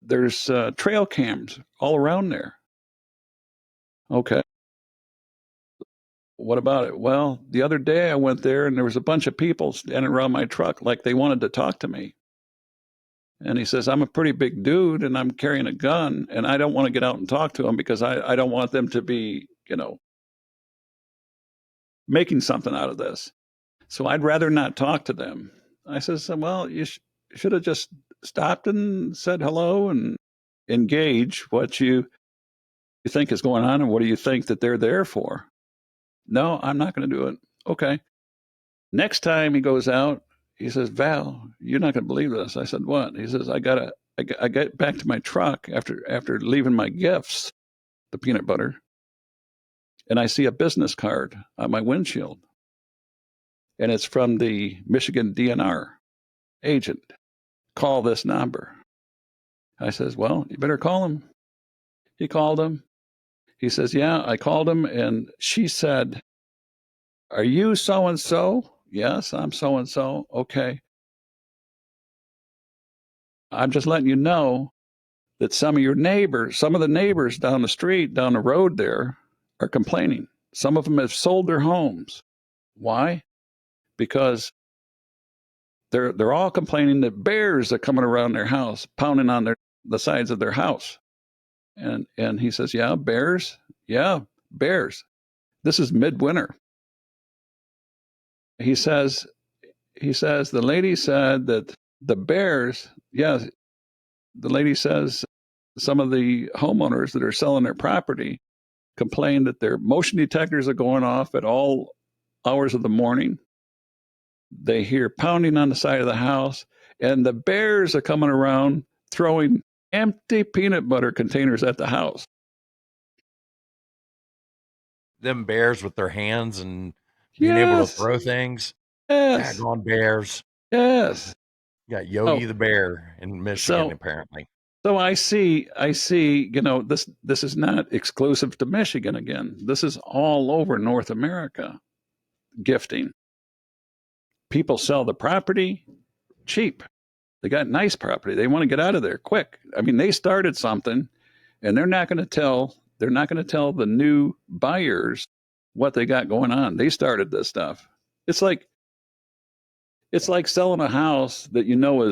Speaker 3: there's trail cams all around there. Okay. What about it? Well, the other day I went there and there was a bunch of people standing around my truck like they wanted to talk to me. And he says, I'm a pretty big dude and I'm carrying a gun and I don't want to get out and talk to them because I don't want them to be, making something out of this. So I'd rather not talk to them. I says, well, you should have just stopped and said hello and engage what you think is going on and what do you think that they're there for. No, I'm not going to do it. Okay. Next time he goes out, he says, Val, you're not going to believe this. I said, what? He says, I get back to my truck after leaving my gifts, the peanut butter, and I see a business card on my windshield. And it's from the Michigan DNR agent. Call this number. I says, well, you better call him. He called him. He says, yeah, I called him. And she said, are you so-and-so? Yes, I'm so-and-so. Okay. I'm just letting you know that some of the neighbors down the street, down the road there, are complaining. Some of them have sold their homes. Why? Because they're all complaining that bears are coming around their house, pounding on the sides of their house. And he says, yeah, bears. Yeah, bears. This is midwinter. He says, the lady said that the bears, yeah, the lady says some of the homeowners that are selling their property complain that their motion detectors are going off at all hours of the morning. They hear pounding on the side of the house, and the bears are coming around throwing empty peanut butter containers at the house.
Speaker 1: Them bears with their hands and being able to throw things.
Speaker 3: Yes.
Speaker 1: Daggone bears.
Speaker 3: Yes.
Speaker 1: You got Yogi the bear in Michigan, apparently.
Speaker 3: So I see, this is not exclusive to Michigan again. This is all over North America, gifting. People sell the property cheap. They got nice property. They want to get out of there quick. I mean, they started something and they're not going to tell the new buyers what they got going on. They started this stuff. It's like selling a house that you know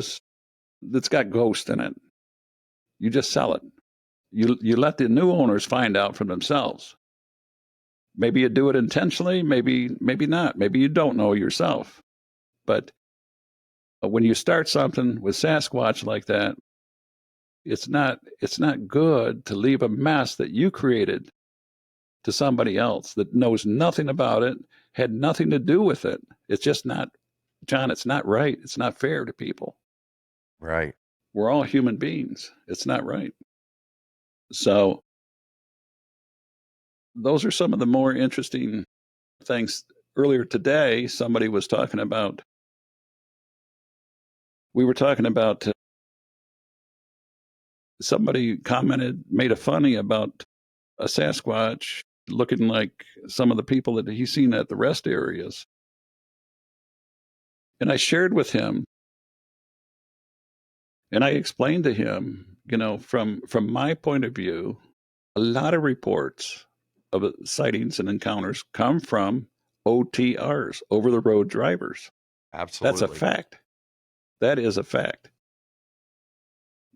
Speaker 3: that's got ghosts in it. You just sell it. You let the new owners find out for themselves. Maybe you do it intentionally, maybe not. Maybe you don't know yourself. But when you start something with Sasquatch like that, it's not good to leave a mess that you created to somebody else that knows nothing about it, had nothing to do with it. It's just not, John, it's not right. It's not fair to people.
Speaker 1: Right.
Speaker 3: We're all human beings. It's not right. So those are some of the more interesting things. Earlier today, we were talking about, somebody commented, made a funny about a Sasquatch looking like some of the people that he's seen at the rest areas. And I shared with him, and I explained to him, from my point of view, a lot of reports of sightings and encounters come from OTRs, over the road drivers.
Speaker 1: Absolutely.
Speaker 3: That's a fact. That is a fact.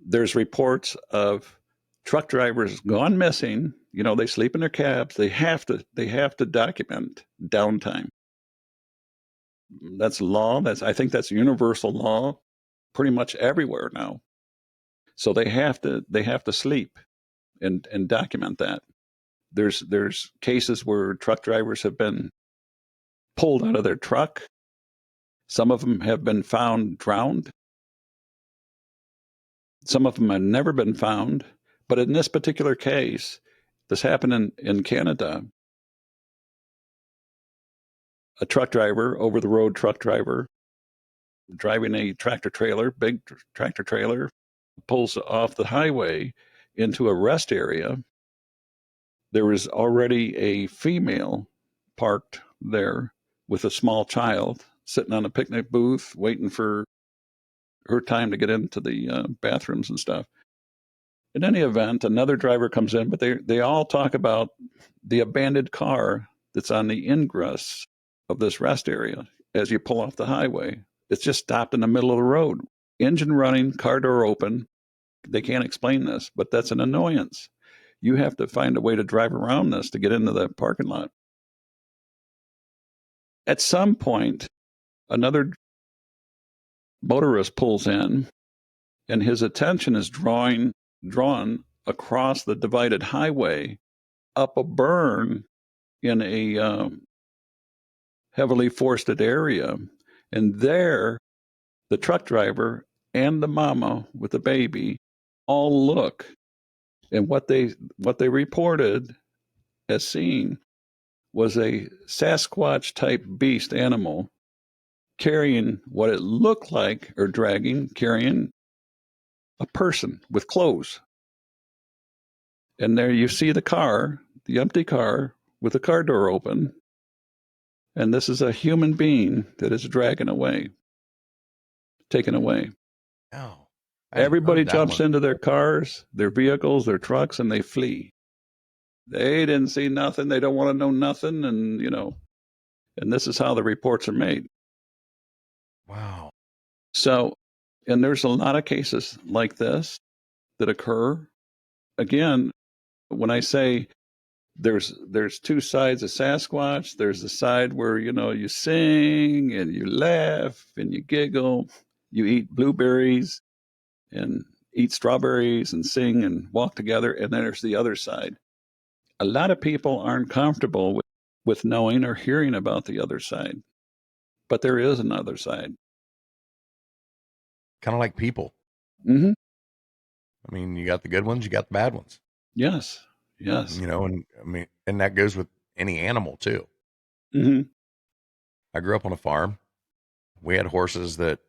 Speaker 3: There's reports of truck drivers gone missing. They sleep in their cabs. They have to document downtime. That's law. I think that's universal law pretty much everywhere now. So they have to sleep and document that. There's cases where truck drivers have been pulled out of their truck. Some of them have been found drowned. Some of them have never been found. But in this particular case, this happened in Canada. A truck driver, over the road truck driver, driving a tractor trailer, big tractor trailer, pulls off the highway into a rest area. There was already a female parked there with a small child sitting on a picnic booth waiting for her time to get into the bathrooms and stuff. In any event, another driver comes in, but they all talk about the abandoned car that's on the ingress of this rest area as you pull off the highway. It's just stopped in the middle of the road. Engine running, car door open. They can't explain this, but that's an annoyance. You have to find a way to drive around this to get into the parking lot. At some point, another motorist pulls in, and his attention is drawn across the divided highway up a burn in a heavily forested area. And there, the truck driver and the mama with the baby all look. And what they reported as seeing was a Sasquatch type beast animal carrying what it looked like, or carrying a person with clothes. And there you see the empty car with the car door open. And this is a human being that is taken away.
Speaker 1: Oh,
Speaker 3: Everybody jumps into their cars, their vehicles, their trucks, and they flee. They didn't see nothing. They don't want to know nothing. And, and this is how the reports are made.
Speaker 1: Wow.
Speaker 3: So, and there's a lot of cases like this that occur. Again, when I say there's two sides of Sasquatch, there's the side where, you sing and you laugh and you giggle, you eat blueberries and eat strawberries and sing and walk together. And then there's the other side. A lot of people aren't comfortable with knowing or hearing about the other side, but there is another side.
Speaker 1: Kind of like people.
Speaker 3: Mm-hmm.
Speaker 1: I mean, you got the good ones, you got the bad ones.
Speaker 3: Yes.
Speaker 1: And that goes with any animal too.
Speaker 3: Mm-hmm.
Speaker 1: I grew up on a farm. We had horses that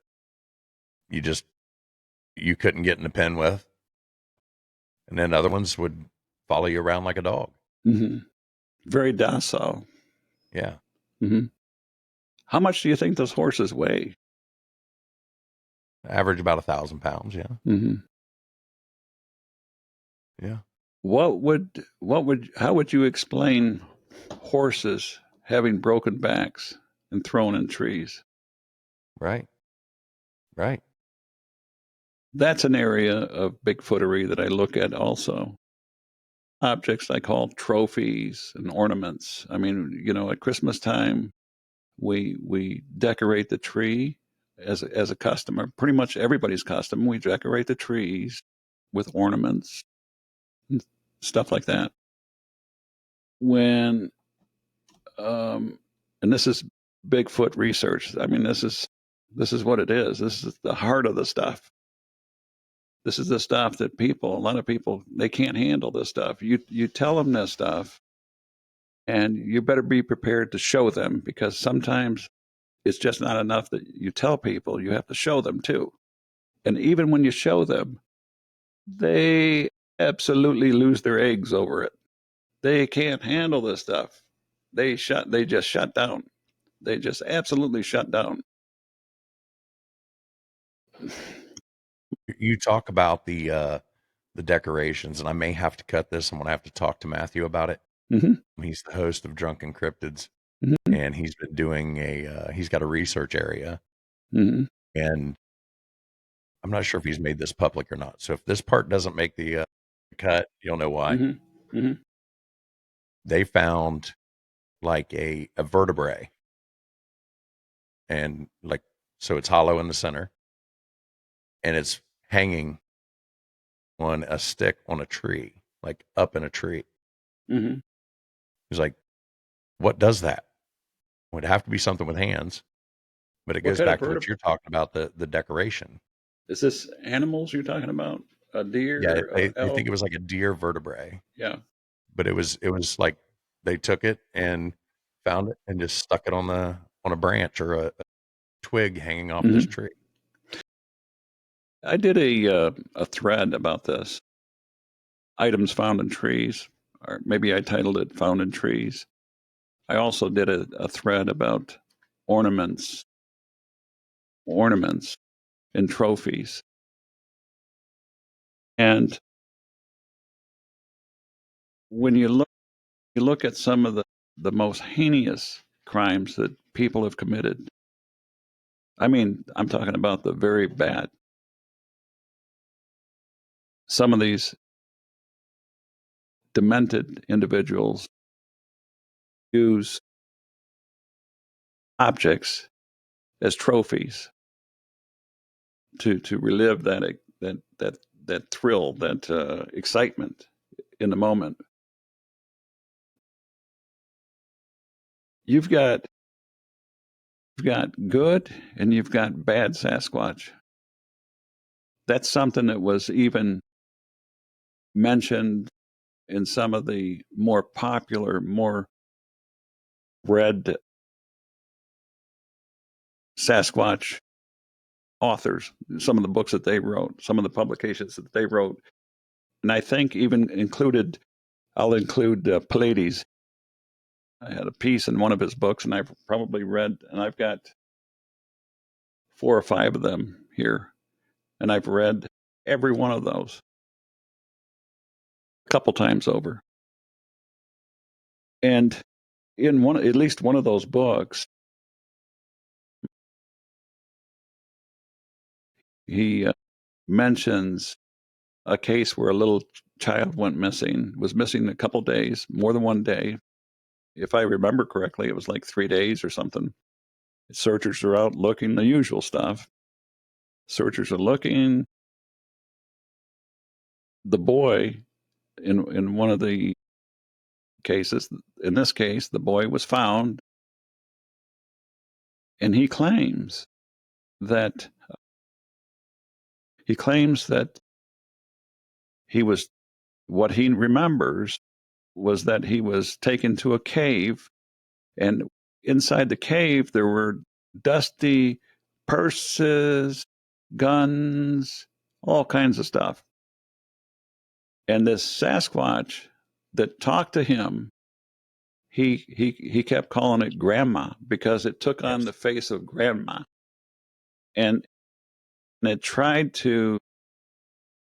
Speaker 1: you couldn't get in the pen with. And then other ones would follow you around like a dog.
Speaker 3: Mm-hmm. Very docile.
Speaker 1: Yeah.
Speaker 3: Mm-hmm. How much do you think those horses weigh?
Speaker 1: Average about 1,000 pounds. Yeah.
Speaker 3: Mm-hmm.
Speaker 1: Yeah.
Speaker 3: How would you explain horses having broken backs and thrown in trees.
Speaker 1: Right. Right.
Speaker 3: That's an area of Bigfootery that I look at also. Objects I call trophies and ornaments. I mean, you know, at Christmas time, we decorate the tree as a customer. Pretty much everybody's custom. We decorate the trees with ornaments and stuff like that. When and this is Bigfoot research. I mean, this is what it is. This is the heart of the stuff. This is the stuff that a lot of people, they can't handle this stuff. You tell them this stuff, and you better be prepared to show them, because sometimes it's just not enough that you tell people. You have to show them too. And even when you show them, they absolutely lose their eggs over it. They can't handle this stuff. They just shut down. They just absolutely shut down.
Speaker 1: You talk about the decorations, and I may have to cut this. I'm gonna have to talk to Matthew about it.
Speaker 3: Mm-hmm.
Speaker 1: He's the host of Drunken Cryptids,
Speaker 3: Mm-hmm.
Speaker 1: and he's been doing he's got a research area,
Speaker 3: Mm-hmm.
Speaker 1: and I'm not sure if he's made this public or not. So if this part doesn't make the cut, you'll know why.
Speaker 3: Mm-hmm. Mm-hmm.
Speaker 1: They found like a vertebrae, and like, so it's hollow in the center, and it's hanging on a stick on a tree, like up in a tree.
Speaker 3: Mm-hmm.
Speaker 1: He's like, what does that? It would have to be something with hands, but it
Speaker 3: What
Speaker 1: goes
Speaker 3: kind of
Speaker 1: back to what
Speaker 3: vertebrae?
Speaker 1: you're talking about, the decoration.
Speaker 3: Is this animals you're talking about? A
Speaker 1: Yeah,
Speaker 3: deer,
Speaker 1: they think
Speaker 3: elk?
Speaker 1: it was like a deer vertebrae,
Speaker 3: Yeah.
Speaker 1: but it was like they took it and found it and just stuck it on a branch or a twig hanging off this
Speaker 3: Mm-hmm.
Speaker 1: tree.
Speaker 3: I did a thread about this. Items found in trees, or maybe I titled it "Found in Trees." I also did a thread about ornaments, ornaments and trophies. And when you look at some of the most heinous crimes that people have committed. I mean, I'm talking about the very bad. Some of these demented individuals use objects as trophies to relive that thrill, that excitement in the moment. You've got good and you've got bad Sasquatch. That's something that was even mentioned in some of the more popular, more read Sasquatch authors, some of the books that they wrote, some of the publications that they wrote. And I think even I'll include Pallades. I had a piece in one of his books, and I've probably read, and I've got 4 or 5 of them here, and I've read every one of those a couple times over. And in at least one of those books, he mentions a case where a little child went missing, was missing a couple days, more than one day. If I remember correctly, it was like 3 days or something. Searchers are out looking, the usual stuff. Searchers are looking. The boy, in one of the cases, in this case, the boy was found, and that he claims that he was, what he remembers was that he was taken to a cave, and inside the cave there were dusty purses, guns, all kinds of stuff. And this Sasquatch that talked to him, he kept calling it Grandma, because it took on
Speaker 1: Yes.
Speaker 3: the face of Grandma, and it tried to,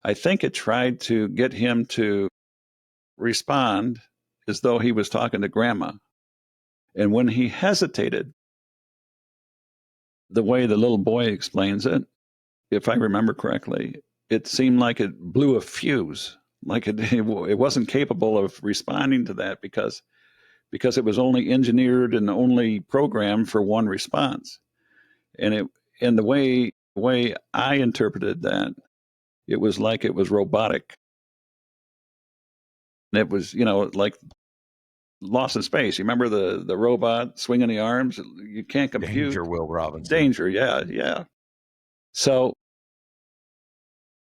Speaker 3: I think it tried to get him to respond as though he was talking to Grandma. And when he hesitated, the way the little boy explains it, if I remember correctly, it seemed like it blew a fuse, like it wasn't capable of responding to that because it was only engineered and only programmed for one response. And the way I interpreted that, it was like it was robotic. And it was, like Lost in Space. You remember the robot swinging the arms? You can't compute.
Speaker 1: Danger, Will Robinson.
Speaker 3: Danger, yeah. So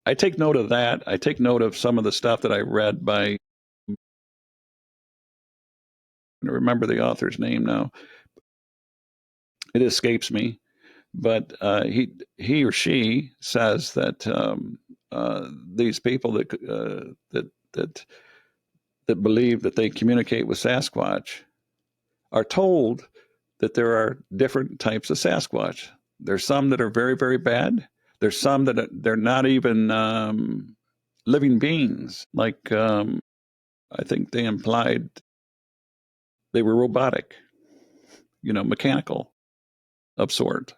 Speaker 3: I take note of that. I take note of some of the stuff that I read by, I don't remember the author's name now. It escapes me, but he or she says that these people that believe that they communicate with Sasquatch are told that there are different types of Sasquatch. There's some that are very, very bad. There's some that they're not even living beings. Like I think they implied they were robotic, mechanical of sort.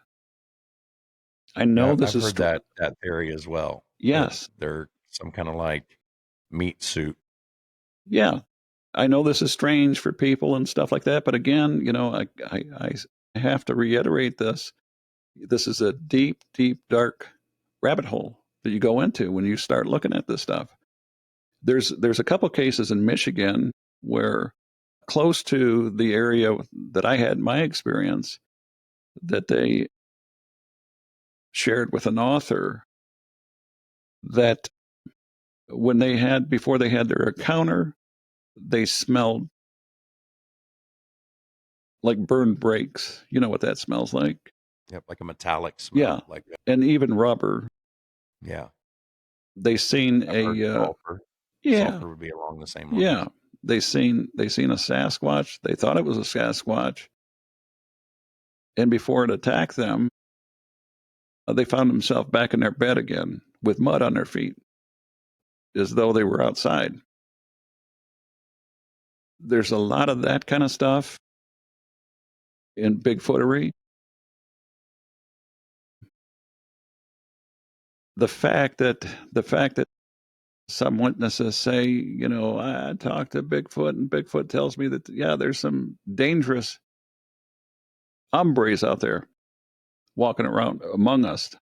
Speaker 3: I know
Speaker 1: Yeah,
Speaker 3: this
Speaker 1: I've
Speaker 3: is
Speaker 1: heard that theory as well.
Speaker 3: Yes,
Speaker 1: they're some kind of like meat suit.
Speaker 3: yeah. I know this is strange for people and stuff like that, but again, I have to reiterate this. This is a deep, deep, dark rabbit hole that you go into when you start looking at this stuff. There's a couple cases in Michigan where close to the area that I had my experience that they shared with an author that before they had their encounter, they smelled like burned brakes. You know what that smells like?
Speaker 1: Yep, like a metallic smell.
Speaker 3: Yeah.
Speaker 1: Like
Speaker 3: And even rubber.
Speaker 1: Yeah.
Speaker 3: They seen
Speaker 1: I've heard sulfur.
Speaker 3: Yeah.
Speaker 1: Sulfur would be along the same lines.
Speaker 3: Yeah. They seen a Sasquatch. They thought it was a Sasquatch. And before it attacked them, they found themselves back in their bed again with mud on their feet, as though they were outside. There's a lot of that kind of stuff in Bigfootery. The fact that some witnesses say, I talked to Bigfoot and Bigfoot tells me that, yeah, there's some dangerous hombres out there walking around among us.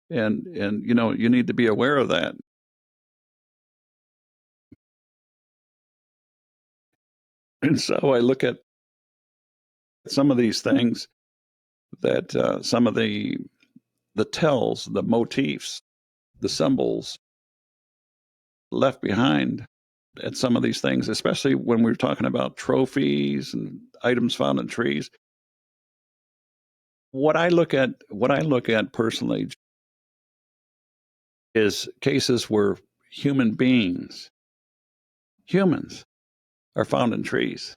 Speaker 3: And you need to be aware of that. And so I look at some of these things that some of the tells, the motifs, the symbols left behind at some of these things, especially when we're talking about trophies and items found in trees. What I look at personally is cases where humans are found in trees.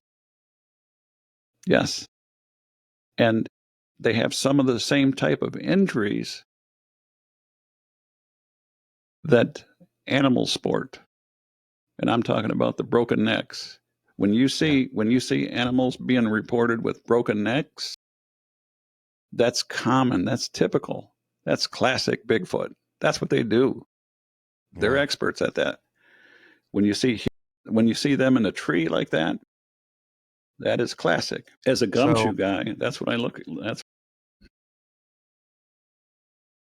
Speaker 3: Yes. And they have some of the same type of injuries that animals sport. And I'm talking about the broken necks. When you see animals being reported with broken necks, that's common. That's typical. That's classic Bigfoot. That's what they do. They're experts at that. When you see them in a tree like that, that is classic. As a gumshoe guy, that's what I look at.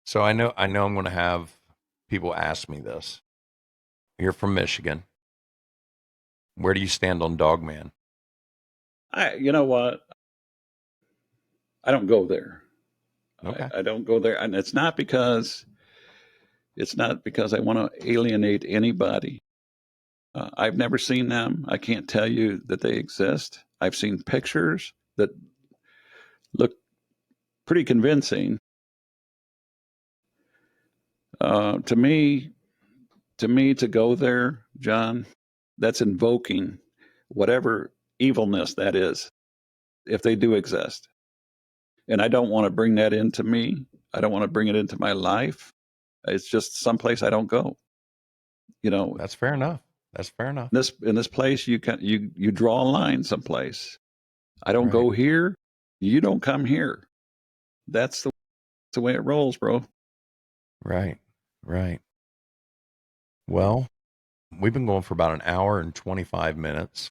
Speaker 1: So I know I'm going to have people ask me this. You're from Michigan. Where do you stand on Dogman?
Speaker 3: You know what? I don't go there.
Speaker 1: Okay.
Speaker 3: I don't go there, and it's not because I want to alienate anybody. I've never seen them. I can't tell you that they exist. I've seen pictures that look pretty convincing. To me, to go there, John, that's invoking whatever evilness that is, if they do exist. And I don't want to bring that into me. I don't want to bring it into my life. It's just someplace I don't go.
Speaker 1: That's fair enough. That's fair enough.
Speaker 3: In this place, you draw a line someplace. I don't go here. You don't come here. That's the way it rolls, bro.
Speaker 1: Right. Well, we've been going for about an hour and 25 minutes.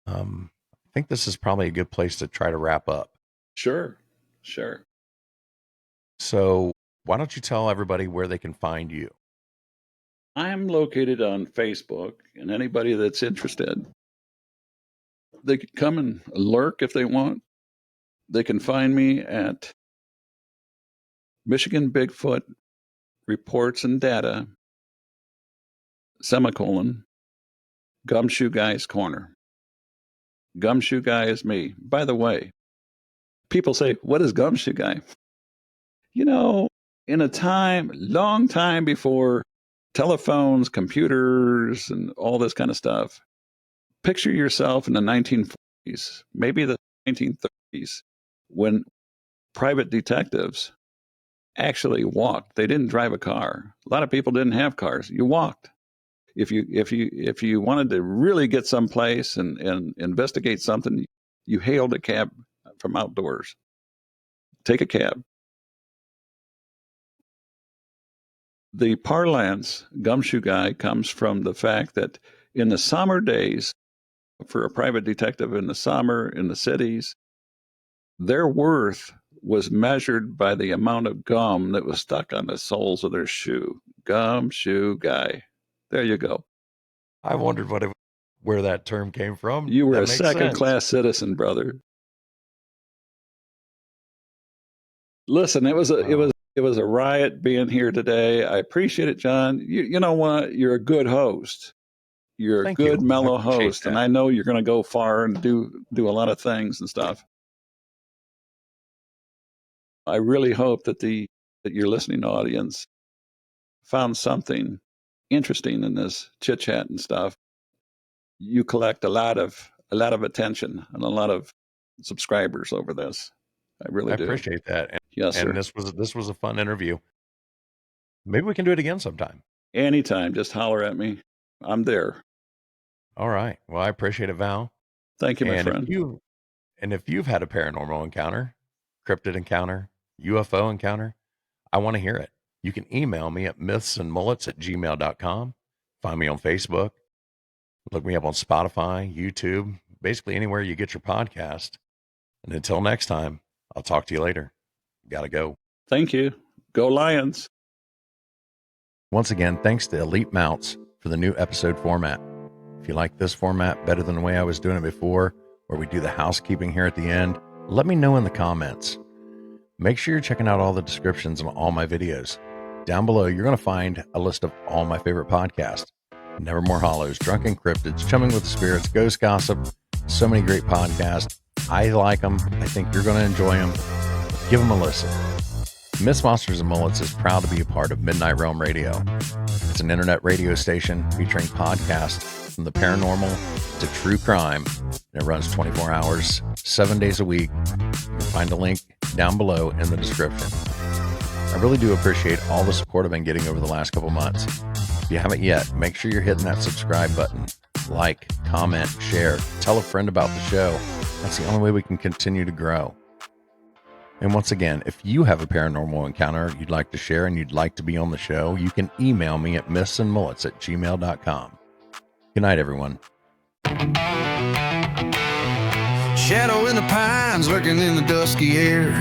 Speaker 1: I think this is probably a good place to try to wrap up.
Speaker 3: Sure.
Speaker 1: So why don't you tell everybody where they can find you?
Speaker 3: I'm located on Facebook, and anybody that's interested, they can come and lurk if they want. They can find me at Michigan Bigfoot Reports and Data, Gumshoe Guy's Corner. Gumshoe Guy is me. By the way, people say, what is Gumshoe Guy? You know, in a long time before telephones, computers, and all this kind of stuff, picture yourself in the 1940s, maybe the 1930s, when private detectives actually walked. They didn't drive a car. A lot of people didn't have cars. You walked. If you wanted to really get someplace and investigate something, you hailed a cab from outdoors. Take a cab. The parlance Gumshoe Guy comes from the fact that in the summer days, for a private detective in the summer in the cities, their worth was measured by the amount of gum that was stuck on the soles of their shoe. Gumshoe Guy. There you go.
Speaker 1: I wondered where that term came from.
Speaker 3: You were a second-class citizen, brother. Listen, it was a riot being here today. I appreciate it, John. You know what? You're a good host. You're a good, mellow host, and I know you're going to go far and do a lot of things and stuff. I really hope that your listening audience found something interesting in this chit chat and stuff. You collect a lot of attention and a lot of subscribers over this. I really do.
Speaker 1: I appreciate that.
Speaker 3: Yes, sir.
Speaker 1: And this was a fun interview. Maybe we can do it again sometime.
Speaker 3: Anytime, just holler at me. I'm there.
Speaker 1: All right. Well, I appreciate it, Val.
Speaker 3: Thank you, my friend.
Speaker 1: If you've had a paranormal encounter, cryptid encounter, UFO encounter, I want to hear it. You can email me at mythsandmullets@gmail.com. Find me on Facebook. Look me up on Spotify, YouTube, basically anywhere you get your podcast. And until next time, I'll talk to you later. Gotta go.
Speaker 3: Thank you. Go Lions.
Speaker 1: Once again, thanks to Elite Mounts for the new episode format. If you like this format better than the way I was doing it before, where we do the housekeeping here at the end, let me know in the comments. Make sure you're checking out all the descriptions on all my videos. Down below, you're going to find a list of all my favorite podcasts. Nevermore Hollows, Drunken Cryptids, Chumming with the Spirits, Ghost Gossip. So many great podcasts. I like them. I think you're going to enjoy them. Give them a listen. Myths, Monsters, and Mullets is proud to be a part of Midnight Realm Radio. It's an internet radio station featuring podcasts from the paranormal to true crime. And it runs 24 hours, 7 days a week. You can find a link down below in the description. I really do appreciate all the support I've been getting over the last couple months. If you haven't yet, make sure you're hitting that subscribe button. Like, comment, share, tell a friend about the show. That's the only way we can continue to grow. And once again, if you have a paranormal encounter you'd like to share and you'd like to be on the show, you can email me at mythsandmullets@gmail.com. Good night, everyone.
Speaker 2: Shadow in the pines lurking in the dusky air.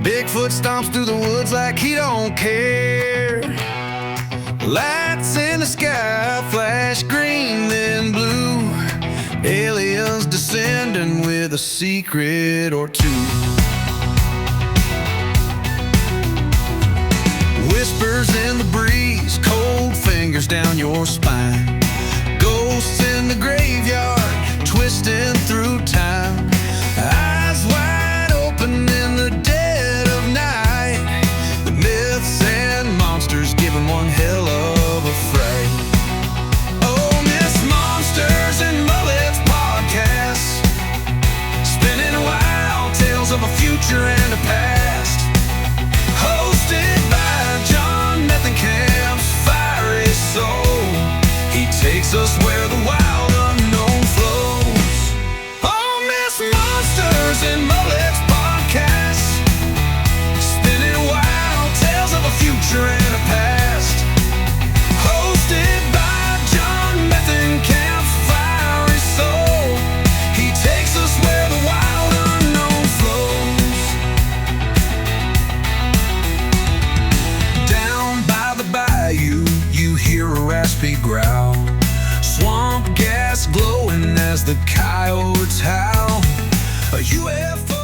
Speaker 2: Bigfoot stomps through the woods like he don't care. Lights in the sky flash green then blue. Aliens descending with a secret or two. Whispers in the breeze, cold fingers down your spine. Ghosts in the graveyard, twisting through time. Eyes wide open in the dead of night. The myths and monsters giving one hell of a fright. Oh, Myths, Monsters, and Mullets podcast, spinning wild tales of a future and a past. Hosted by John Methencamp's fiery soul. takes us where the wild unknown flows. Oh, Miss Monsters and Mullets podcast, spinning wild tales of a future and a past. Hosted by John Methencamp, fiery soul. He takes us where the wild unknown flows. Down by the bayou, you hear a raspy growl. Swamp gas glowing as the coyotes howl. A UFO